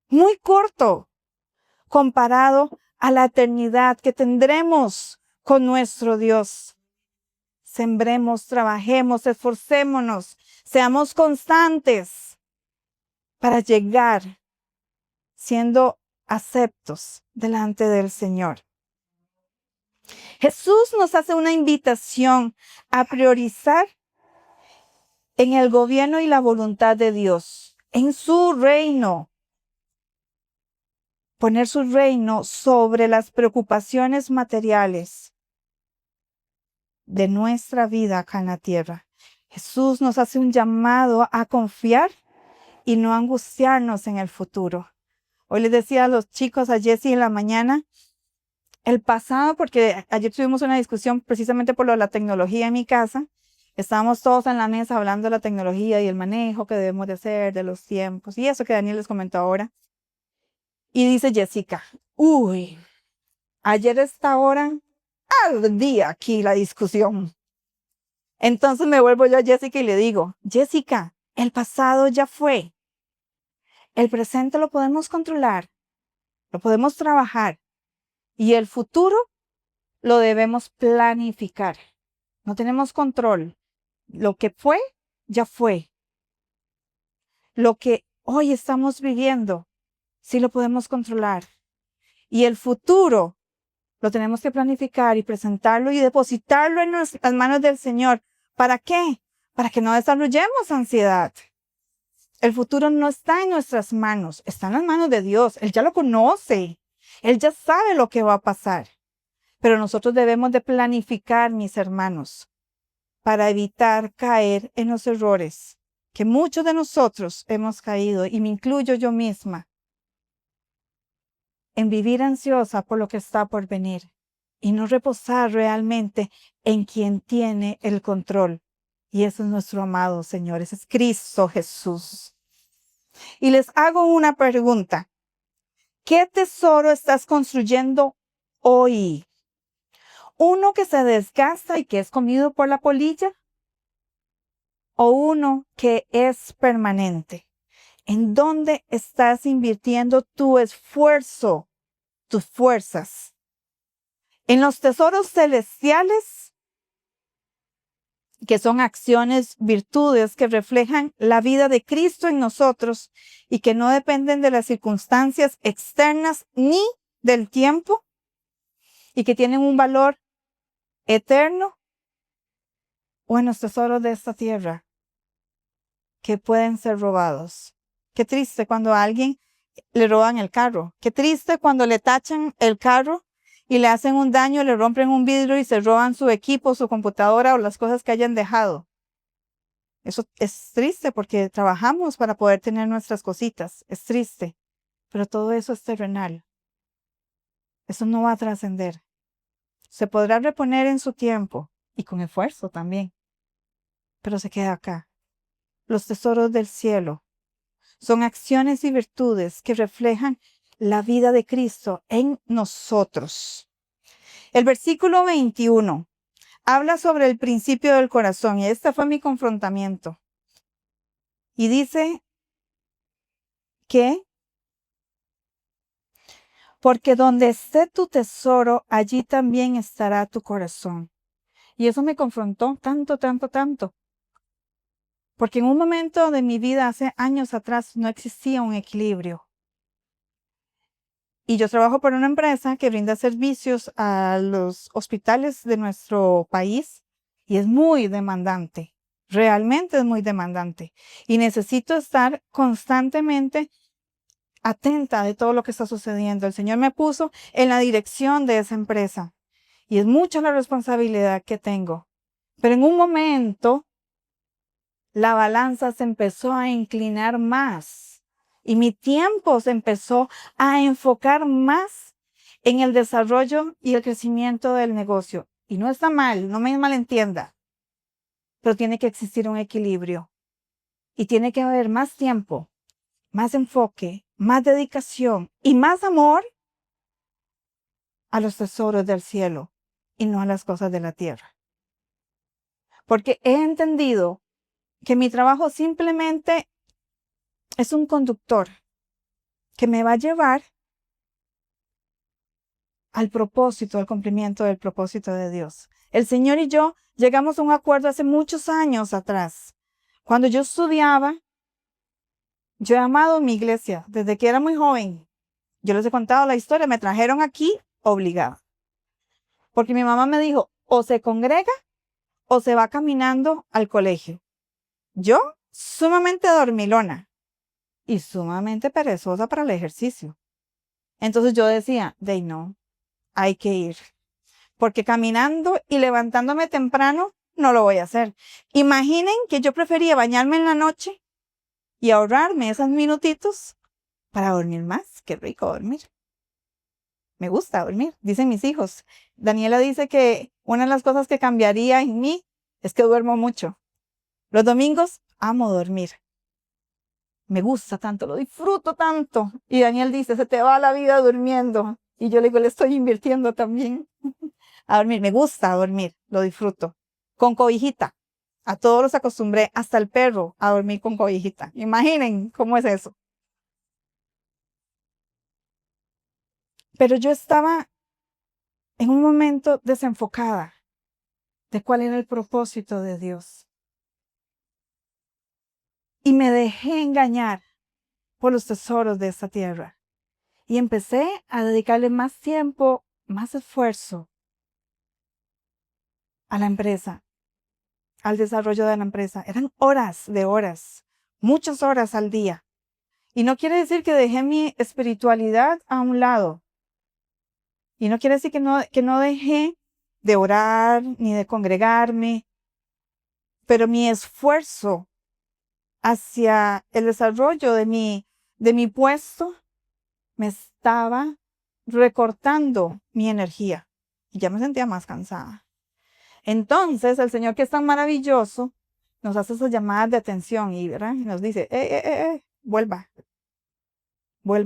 muy corto, comparado a la eternidad que tendremos con nuestro Dios. Sembremos, trabajemos, esforcémonos, seamos constantes para llegar siendo aceptos delante del Señor. Jesús nos hace una invitación a priorizar en el gobierno y la voluntad de Dios, en su reino. Poner su reino sobre las preocupaciones materiales de nuestra vida acá en la tierra. Jesús nos hace un llamado a confiar y no angustiarnos en el futuro. Hoy les decía a los chicos, a Jessy en la mañana, el pasado, porque ayer tuvimos una discusión precisamente por lo de la tecnología en mi casa. Estábamos todos en la mesa hablando de la tecnología y el manejo que debemos de hacer, de los tiempos, y eso que Daniel les comentó ahora. Y dice Jessica, uy, ayer a esta hora ardía aquí la discusión. Entonces me vuelvo yo a Jessica y le digo, Jessica, el pasado ya fue. El presente lo podemos controlar, lo podemos trabajar. Y el futuro lo debemos planificar. No tenemos control. Lo que fue, ya fue. Lo que hoy estamos viviendo, sí lo podemos controlar. Y el futuro lo tenemos que planificar y presentarlo y depositarlo en las manos del Señor. ¿Para qué? Para que no desarrollemos ansiedad. El futuro no está en nuestras manos, está en las manos de Dios. Él ya lo conoce. Él ya sabe lo que va a pasar. Pero nosotros debemos de planificar, mis hermanos. para evitar caer en los errores que muchos de nosotros hemos caído, y me incluyo yo misma, en vivir ansiosa por lo que está por venir y no reposar realmente en quien tiene el control. Y ese es nuestro amado Señor, ese es Cristo Jesús. Y les hago una pregunta. ¿Qué tesoro estás construyendo hoy? ¿Uno que se desgasta y que es comido por la polilla? ¿O uno que es permanente? ¿En dónde estás invirtiendo tu esfuerzo, tus fuerzas? ¿En los tesoros celestiales, que son acciones, virtudes que reflejan la vida de Cristo en nosotros y que no dependen de las circunstancias externas ni del tiempo y que tienen un valor eterno? ¿O en los tesoros de esta tierra que pueden ser robados? Qué triste cuando a alguien le roban el carro. Qué triste cuando le tachan el carro y le hacen un daño, le rompen un vidrio y se roban su equipo, su computadora o las cosas que hayan dejado. Eso es triste porque trabajamos para poder tener nuestras cositas. Es triste, pero todo eso es terrenal. Eso no va a trascender. Se podrá reponer en su tiempo y con esfuerzo también, pero se queda acá. Los tesoros del cielo son acciones y virtudes que reflejan la vida de Cristo en nosotros. El versículo 21 habla sobre el principio del corazón y este fue mi confrontamiento. Y dice que, porque donde esté tu tesoro, allí también estará tu corazón. Y eso me confrontó tanto, porque en un momento de mi vida hace años atrás no existía un equilibrio. Y yo trabajo para una empresa que brinda servicios a los hospitales de nuestro país y es muy demandante. Realmente es muy demandante. Y necesito estar constantemente atenta de todo lo que está sucediendo. El Señor me puso en la dirección de esa empresa y es mucha la responsabilidad que tengo. Pero en un momento la balanza se empezó a inclinar más y mi tiempo se empezó a enfocar más en el desarrollo y el crecimiento del negocio. Y no está mal, no me malentienda, pero tiene que existir un equilibrio y tiene que haber más tiempo, más enfoque, más dedicación y más amor a los tesoros del cielo y no a las cosas de la tierra. Porque he entendido que mi trabajo simplemente es un conductor que me va a llevar al propósito, al cumplimiento del propósito de Dios. El Señor y yo llegamos a un acuerdo hace muchos años atrás. Cuando yo estudiaba, yo he amado mi iglesia desde que era muy joven. Yo les he contado la historia, me trajeron aquí obligada. Porque mi mamá me dijo, o se congrega o se va caminando al colegio. Yo, sumamente dormilona y sumamente perezosa para el ejercicio. Entonces yo decía, de no, hay que ir. Porque caminando y levantándome temprano, no lo voy a hacer. Imaginen que yo prefería bañarme en la noche y ahorrarme esos minutitos para dormir más. Qué rico dormir. Me gusta dormir, dicen mis hijos. Daniela dice que una de las cosas que cambiaría en mí es que duermo mucho. Los domingos amo dormir. Me gusta tanto, lo disfruto tanto. Y Daniel dice, se te va la vida durmiendo. Y yo le digo, le estoy invirtiendo también a dormir. Me gusta dormir, lo disfruto. Con cobijita. A todos los acostumbré, hasta el perro, a dormir con cobijita. Imaginen cómo es eso. Pero yo estaba en un momento desenfocada de cuál era el propósito de Dios. Y me dejé engañar por los tesoros de esta tierra. Y empecé a dedicarle más tiempo, más esfuerzo a la empresa, al desarrollo de la empresa. Eran horas de horas, muchas horas al día. Y no quiere decir que dejé mi espiritualidad a un lado. Y no quiere decir que no dejé de orar ni de congregarme. pero mi esfuerzo hacia el desarrollo de mi puesto me estaba recortando mi energía y ya me sentía más cansada. Entonces, el Señor, que es tan maravilloso, nos hace esas llamadas de atención y, ¿verdad? Y nos dice, vuelva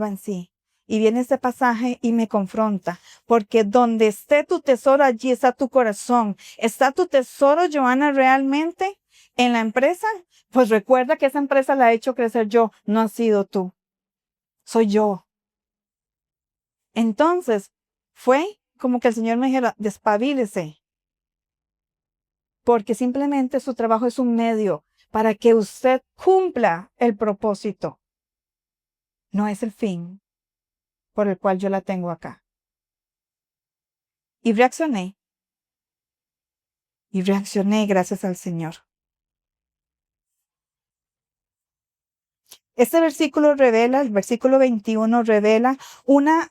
en sí. Y viene este pasaje y me confronta, porque donde esté tu tesoro, allí está tu corazón. ¿Está tu tesoro, Johanna, realmente en la empresa? Pues recuerda que esa empresa la he hecho crecer yo, no has sido tú, soy yo. Entonces, fue como que el Señor me dijera, despabilese, porque simplemente su trabajo es un medio para que usted cumpla el propósito. No es el fin por el cual yo la tengo acá. Y reaccioné gracias al Señor. Este versículo revela, el versículo 21 revela una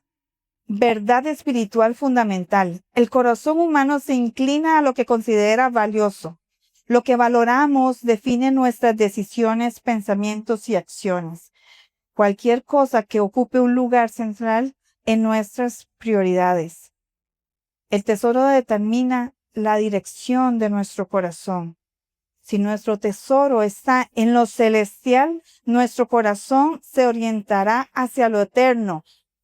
verdad espiritual fundamental. El corazón humano se inclina a lo que considera valioso. Lo que valoramos define nuestras decisiones, pensamientos y acciones. Cualquier cosa que ocupe un lugar central en nuestras prioridades. El tesoro determina la dirección de nuestro corazón. Si nuestro tesoro está en lo celestial, nuestro corazón se orientará hacia lo eterno.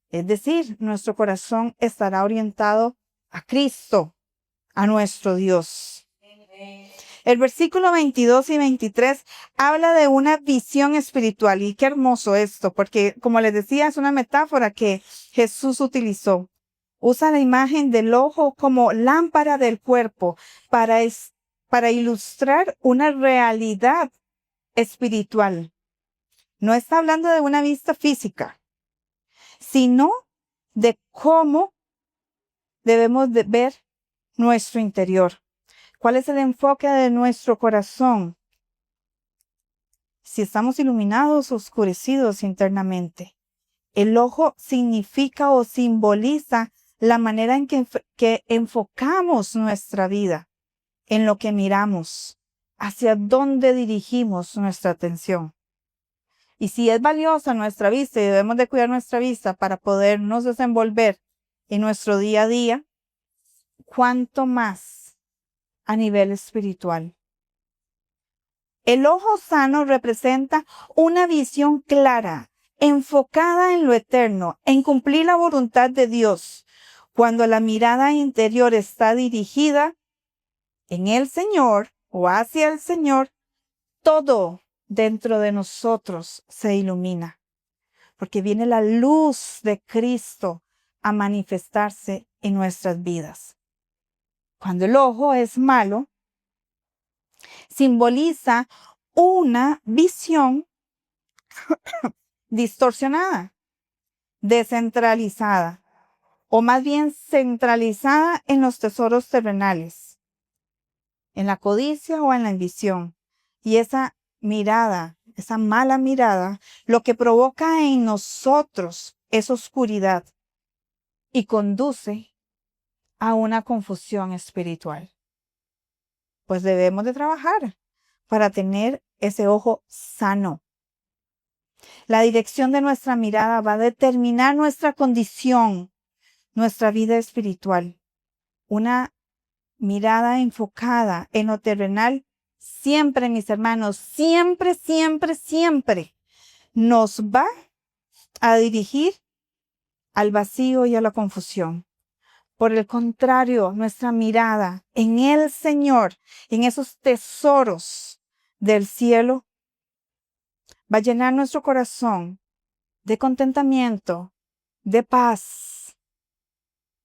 Es decir, nuestro corazón estará orientado a Cristo, a nuestro Dios. El versículo 22 y 23 habla de una visión espiritual. Y qué hermoso esto, porque como les decía, es una metáfora que Jesús utilizó. Usa la imagen del ojo como lámpara del cuerpo para ilustrar una realidad espiritual. No está hablando de una vista física, sino de cómo debemos de ver nuestro interior. ¿Cuál es el enfoque de nuestro corazón? Si estamos iluminados o oscurecidos internamente. El ojo significa o simboliza la manera en que enfocamos nuestra vida, en lo que miramos, hacia dónde dirigimos nuestra atención. Y si es valiosa nuestra vista y debemos de cuidar nuestra vista para podernos desenvolver en nuestro día a día, ¿cuánto más a nivel espiritual? El ojo sano representa una visión clara, enfocada en lo eterno, en cumplir la voluntad de Dios. Cuando la mirada interior está dirigida en el Señor o hacia el Señor, todo dentro de nosotros se ilumina, porque viene la luz de Cristo a manifestarse en nuestras vidas. Cuando el ojo es malo, simboliza una visión distorsionada, descentralizada, o más bien centralizada en los tesoros terrenales, en la codicia o en la ambición. Y esa mirada, esa mala mirada, lo que provoca en nosotros es oscuridad y conduce a una confusión espiritual. Pues debemos de trabajar para tener ese ojo sano. La dirección de nuestra mirada va a determinar nuestra condición, nuestra vida espiritual. Una mirada enfocada en lo terrenal, siempre, mis hermanos, siempre, siempre, siempre nos va a dirigir al vacío y a la confusión. Por el contrario, nuestra mirada en el Señor, en esos tesoros del cielo, va a llenar nuestro corazón de contentamiento, de paz.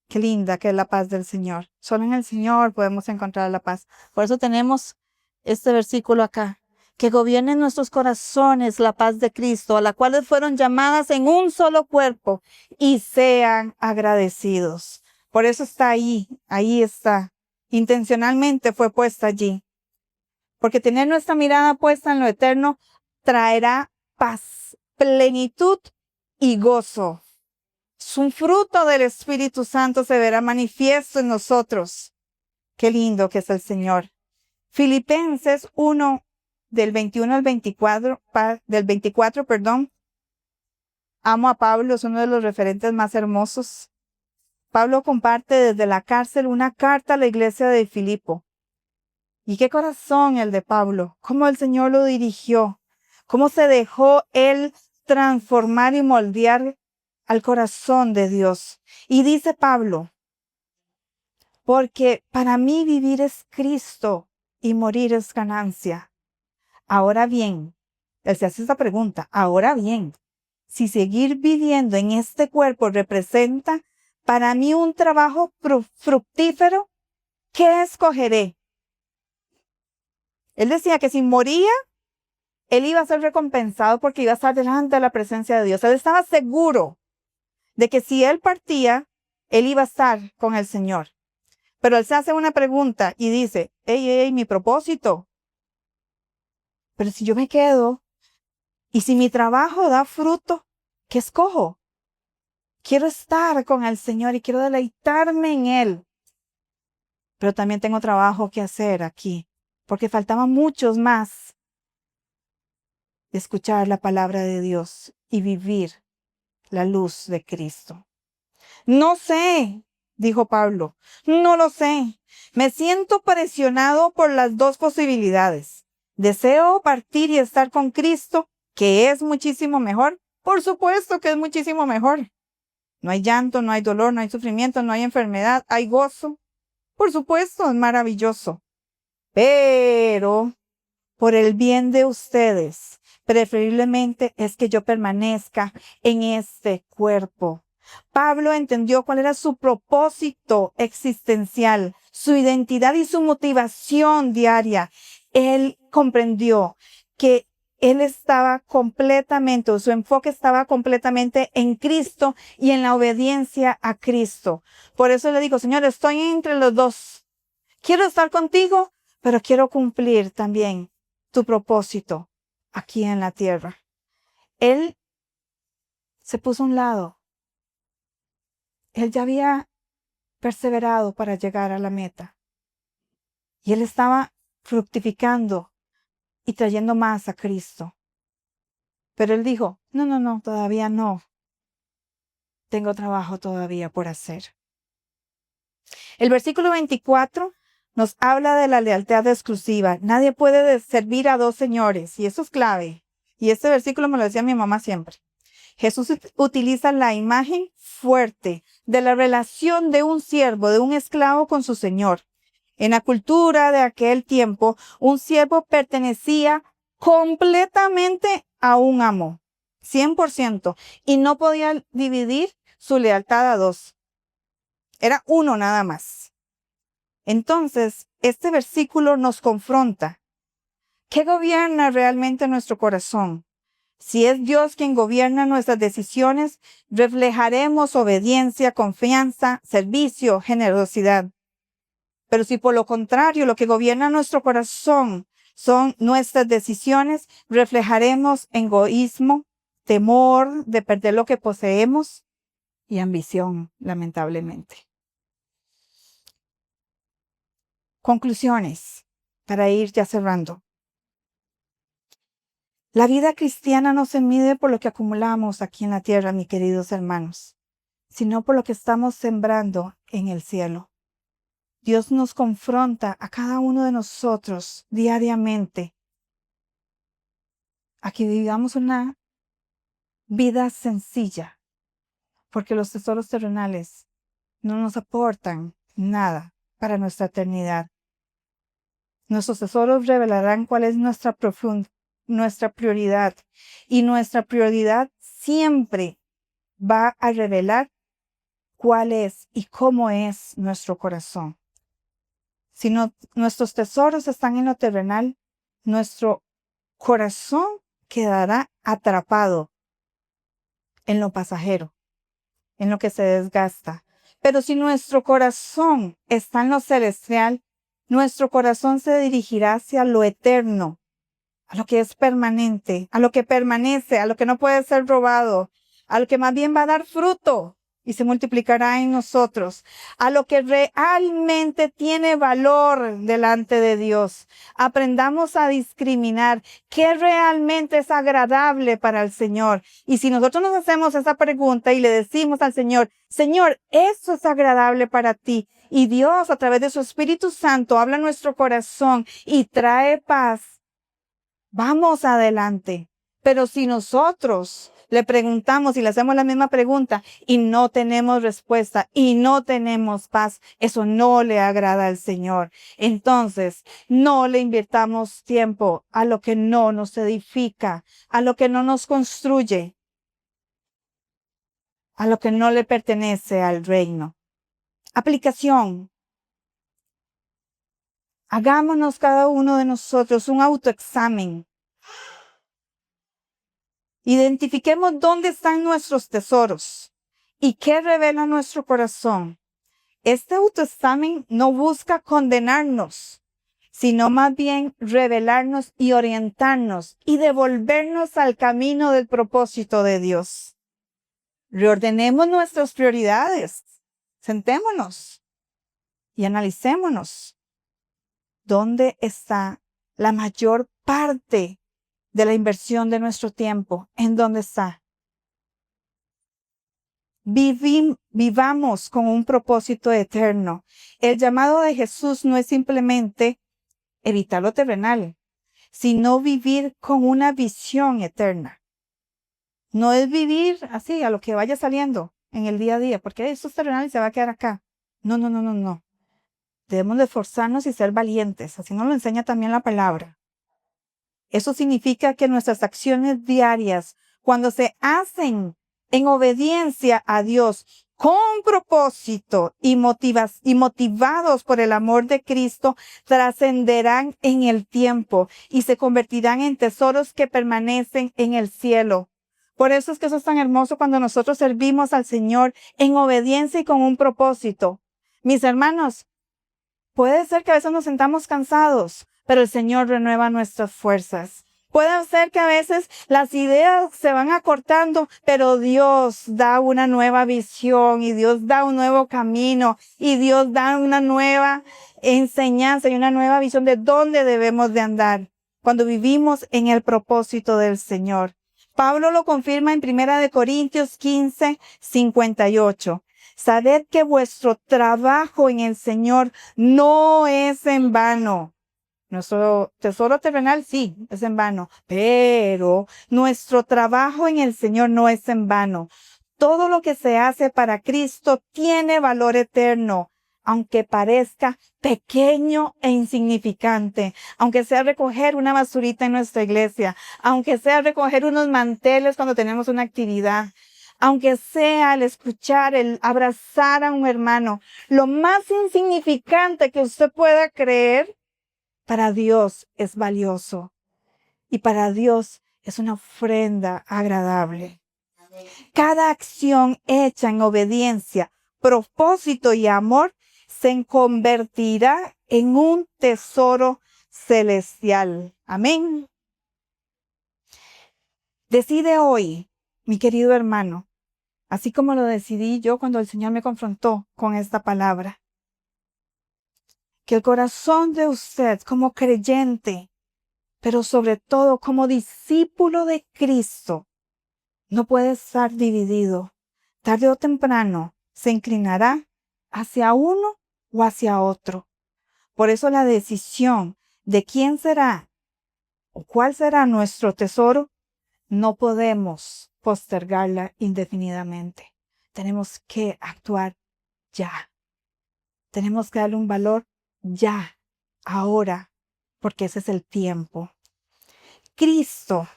Qué linda que es la paz del Señor. Solo en el Señor podemos encontrar la paz. Por eso tenemos este versículo acá. Que gobierne en nuestros corazones la paz de Cristo, a la cual fueron llamadas en un solo cuerpo, y sean agradecidos. Por eso está ahí está. Intencionalmente fue puesta allí. Porque tener nuestra mirada puesta en lo eterno traerá paz, plenitud y gozo. Es un fruto del Espíritu Santo, se verá manifiesto en nosotros. Qué lindo que es el Señor. Filipenses 1, del 21 al 24, del 24, perdón. Amo a Pablo, es uno de los referentes más hermosos. Pablo comparte desde la cárcel una carta a la iglesia de Filipo. Y qué corazón el de Pablo, cómo el Señor lo dirigió, cómo se dejó él transformar y moldear al corazón de Dios. Y dice Pablo, porque para mí vivir es Cristo y morir es ganancia. Ahora bien, él se hace esta pregunta, ahora bien, si seguir viviendo en este cuerpo representa para mí un trabajo fructífero, ¿qué escogeré? Él decía que si moría, él iba a ser recompensado porque iba a estar delante de la presencia de Dios. Él estaba seguro de que si él partía, él iba a estar con el Señor. Pero él se hace una pregunta y dice, mi propósito. Pero si yo me quedo y si mi trabajo da fruto, ¿qué escojo? Quiero estar con el Señor y quiero deleitarme en Él. Pero también tengo trabajo que hacer aquí, porque faltaban muchos más de escuchar la palabra de Dios y vivir la luz de Cristo. No sé, dijo Pablo, no lo sé. Me siento presionado por las dos posibilidades. Deseo partir y estar con Cristo, que es muchísimo mejor. Por supuesto que es muchísimo mejor. No hay llanto, no hay dolor, no hay sufrimiento, no hay enfermedad, hay gozo. Por supuesto, es maravilloso. Pero por el bien de ustedes, preferiblemente es que yo permanezca en este cuerpo. Pablo entendió cuál era su propósito existencial, su identidad y su motivación diaria. Él comprendió que él estaba completamente, o su enfoque estaba completamente en Cristo y en la obediencia a Cristo. Por eso le digo, Señor, estoy entre los dos. Quiero estar contigo, pero quiero cumplir también tu propósito aquí en la tierra. Él se puso a un lado. Él ya había perseverado para llegar a la meta. Y él estaba fructificando y trayendo más a Cristo. Pero él dijo, no, todavía no. Tengo trabajo todavía por hacer. El versículo 24 nos habla de la lealtad exclusiva. Nadie puede servir a dos señores, y eso es clave. Y este versículo me lo decía mi mamá siempre. Jesús utiliza la imagen fuerte de la relación de un siervo, de un esclavo con su señor. En la cultura de aquel tiempo, un siervo pertenecía completamente a un amo, 100%, y no podía dividir su lealtad a dos. Era uno nada más. Entonces, este versículo nos confronta. ¿Qué gobierna realmente nuestro corazón? Si es Dios quien gobierna nuestras decisiones, reflejaremos obediencia, confianza, servicio, generosidad. Pero si por lo contrario lo que gobierna nuestro corazón son nuestras decisiones, reflejaremos egoísmo, temor de perder lo que poseemos y ambición, lamentablemente. Conclusiones, para ir ya cerrando. La vida cristiana no se mide por lo que acumulamos aquí en la tierra, mis queridos hermanos, sino por lo que estamos sembrando en el cielo. Dios nos confronta a cada uno de nosotros diariamente a que vivamos una vida sencilla, porque los tesoros terrenales no nos aportan nada para nuestra eternidad. Nuestros tesoros revelarán cuál es nuestra prioridad, y nuestra prioridad siempre va a revelar cuál es y cómo es nuestro corazón. Si nuestros tesoros están en lo terrenal, nuestro corazón quedará atrapado en lo pasajero, en lo que se desgasta. Pero si nuestro corazón está en lo celestial, nuestro corazón se dirigirá hacia lo eterno, a lo que es permanente, a lo que permanece, a lo que no puede ser robado, a lo que más bien va a dar fruto y se multiplicará en nosotros a lo que realmente tiene valor delante de Dios. Aprendamos a discriminar qué realmente es agradable para el Señor. Y si nosotros nos hacemos esa pregunta y le decimos al Señor, Señor, esto es agradable para ti. Y Dios, a través de su Espíritu Santo, habla en nuestro corazón y trae paz. Vamos adelante. Pero si nosotros le preguntamos y le hacemos la misma pregunta y no tenemos respuesta y no tenemos paz, eso no le agrada al Señor. Entonces, no le invirtamos tiempo a lo que no nos edifica, a lo que no nos construye, a lo que no le pertenece al reino. Aplicación. Hagámonos cada uno de nosotros un autoexamen. Identifiquemos dónde están nuestros tesoros y qué revela nuestro corazón. Este autoexamen no busca condenarnos, sino más bien revelarnos y orientarnos y devolvernos al camino del propósito de Dios. Reordenemos nuestras prioridades. Sentémonos y analicémonos. ¿Dónde está la mayor parte de la inversión de nuestro tiempo? ¿En dónde está? Vivamos con un propósito eterno. El llamado de Jesús no es simplemente evitar lo terrenal, sino vivir con una visión eterna. No es vivir así a lo que vaya saliendo en el día a día, porque esto es terrenal y se va a quedar acá. No, no, no, no, no. Debemos de esforzarnos y ser valientes. Así nos lo enseña también la palabra. Eso significa que nuestras acciones diarias, cuando se hacen en obediencia a Dios, con propósito y motivados por el amor de Cristo, trascenderán en el tiempo y se convertirán en tesoros que permanecen en el cielo. Por eso es que eso es tan hermoso cuando nosotros servimos al Señor en obediencia y con un propósito. Mis hermanos, puede ser que a veces nos sentamos cansados, pero el Señor renueva nuestras fuerzas. Puede ser que a veces las ideas se van acortando, pero Dios da una nueva visión y Dios da un nuevo camino y Dios da una nueva enseñanza y una nueva visión de dónde debemos de andar cuando vivimos en el propósito del Señor. Pablo lo confirma en 1 Corintios 15:58. Sabed que vuestro trabajo en el Señor no es en vano. Nuestro tesoro terrenal sí, es en vano, pero nuestro trabajo en el Señor no es en vano. Todo lo que se hace para Cristo tiene valor eterno, aunque parezca pequeño e insignificante, aunque sea recoger una basurita en nuestra iglesia, aunque sea recoger unos manteles cuando tenemos una actividad, aunque sea el escuchar, el abrazar a un hermano, lo más insignificante que usted pueda creer, para Dios es valioso y para Dios es una ofrenda agradable. Cada acción hecha en obediencia, propósito y amor se convertirá en un tesoro celestial. Amén. Decide hoy, mi querido hermano, así como lo decidí yo cuando el Señor me confrontó con esta palabra, que el corazón de usted como creyente, pero sobre todo como discípulo de Cristo, no puede estar dividido. Tarde o temprano se inclinará hacia uno o hacia otro. Por eso la decisión de quién será o cuál será nuestro tesoro, no podemos postergarla indefinidamente. Tenemos que actuar ya. Tenemos que darle un valor ya, ahora, porque ese es el tiempo. Cristo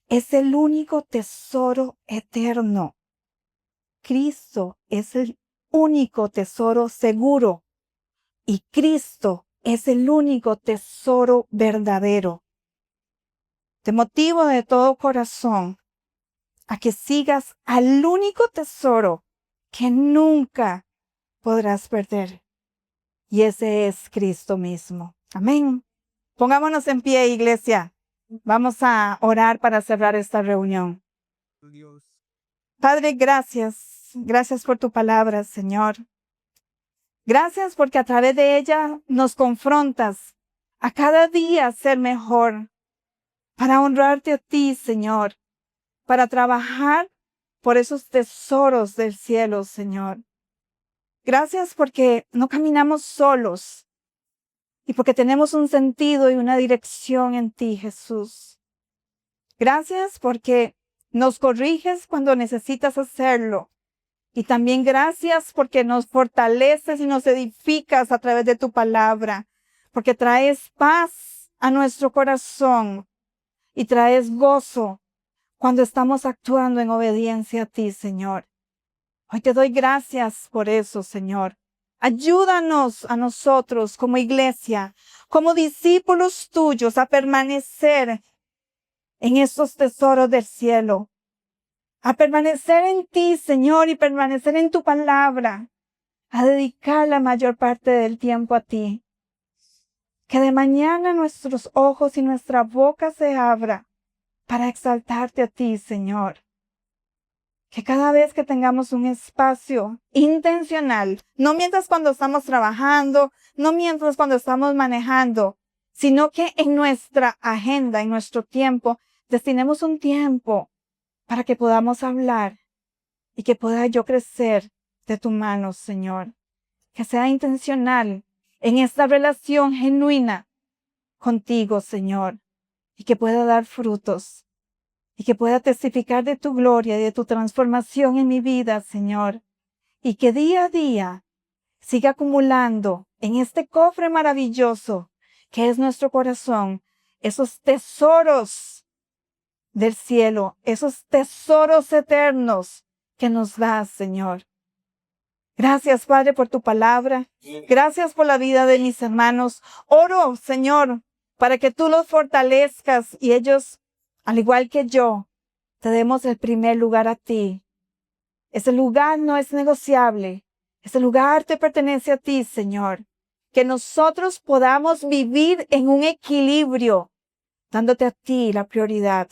es el único tesoro eterno. Cristo es el único tesoro seguro y Cristo es el único tesoro verdadero. Te motivo de todo corazón a que sigas al único tesoro que nunca podrás perder. Y ese es Cristo mismo. Amén. Pongámonos en pie, iglesia. Vamos a orar para cerrar esta reunión. Padre, gracias Gracias por tu palabra, Señor. Gracias porque a través de ella nos confrontas a cada día ser mejor, para honrarte a ti, Señor, para trabajar por esos tesoros del cielo, Señor. Gracias porque no caminamos solos y porque tenemos un sentido y una dirección en ti, Jesús. Gracias porque nos corriges cuando necesitas hacerlo. Y también gracias porque nos fortaleces y nos edificas a través de tu palabra, porque traes paz a nuestro corazón y traes gozo cuando estamos actuando en obediencia a ti, Señor. Hoy te doy gracias por eso, Señor. Ayúdanos a nosotros como iglesia, como discípulos tuyos, a permanecer en estos tesoros del cielo, a permanecer en ti, Señor, y permanecer en tu palabra, a dedicar la mayor parte del tiempo a ti. Que de mañana nuestros ojos y nuestra boca se abra para exaltarte a ti, Señor. Que cada vez que tengamos un espacio intencional, no mientras cuando estamos trabajando, no mientras cuando estamos manejando, sino que en nuestra agenda, en nuestro tiempo, destinemos un tiempo para que podamos hablar y que pueda yo crecer de tu mano, Señor. Que sea intencional en esta relación genuina contigo, Señor, y que pueda dar frutos y que pueda testificar de tu gloria y de tu transformación en mi vida, Señor, y que día a día siga acumulando en este cofre maravilloso que es nuestro corazón, esos tesoros del cielo, esos tesoros eternos que nos das, Señor. Gracias, Padre, por tu palabra. Gracias por la vida de mis hermanos. Oro, Señor, para que tú los fortalezcas y ellos, al igual que yo, te demos el primer lugar a ti. Ese lugar no es negociable. Ese lugar te pertenece a ti, Señor. Que nosotros podamos vivir en un equilibrio, dándote a ti la prioridad.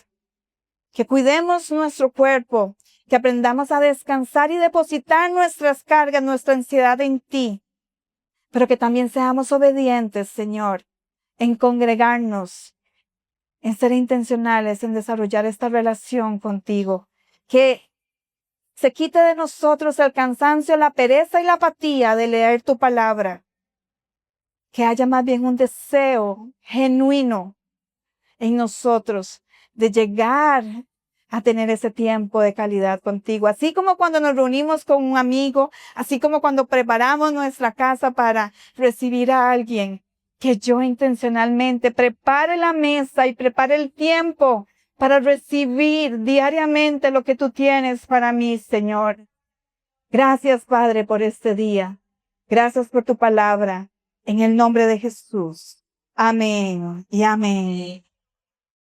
Que cuidemos nuestro cuerpo, que aprendamos a descansar y depositar nuestras cargas, nuestra ansiedad en ti. Pero que también seamos obedientes, Señor, en congregarnos, en ser intencionales, en desarrollar esta relación contigo. Que se quite de nosotros el cansancio, la pereza y la apatía de leer tu palabra. Que haya más bien un deseo genuino en nosotros de llegar a tener ese tiempo de calidad contigo. Así como cuando nos reunimos con un amigo, así como cuando preparamos nuestra casa para recibir a alguien, que yo intencionalmente prepare la mesa y prepare el tiempo para recibir diariamente lo que tú tienes para mí, Señor. Gracias, Padre, por este día. Gracias por tu palabra. En el nombre de Jesús. Amén y amén.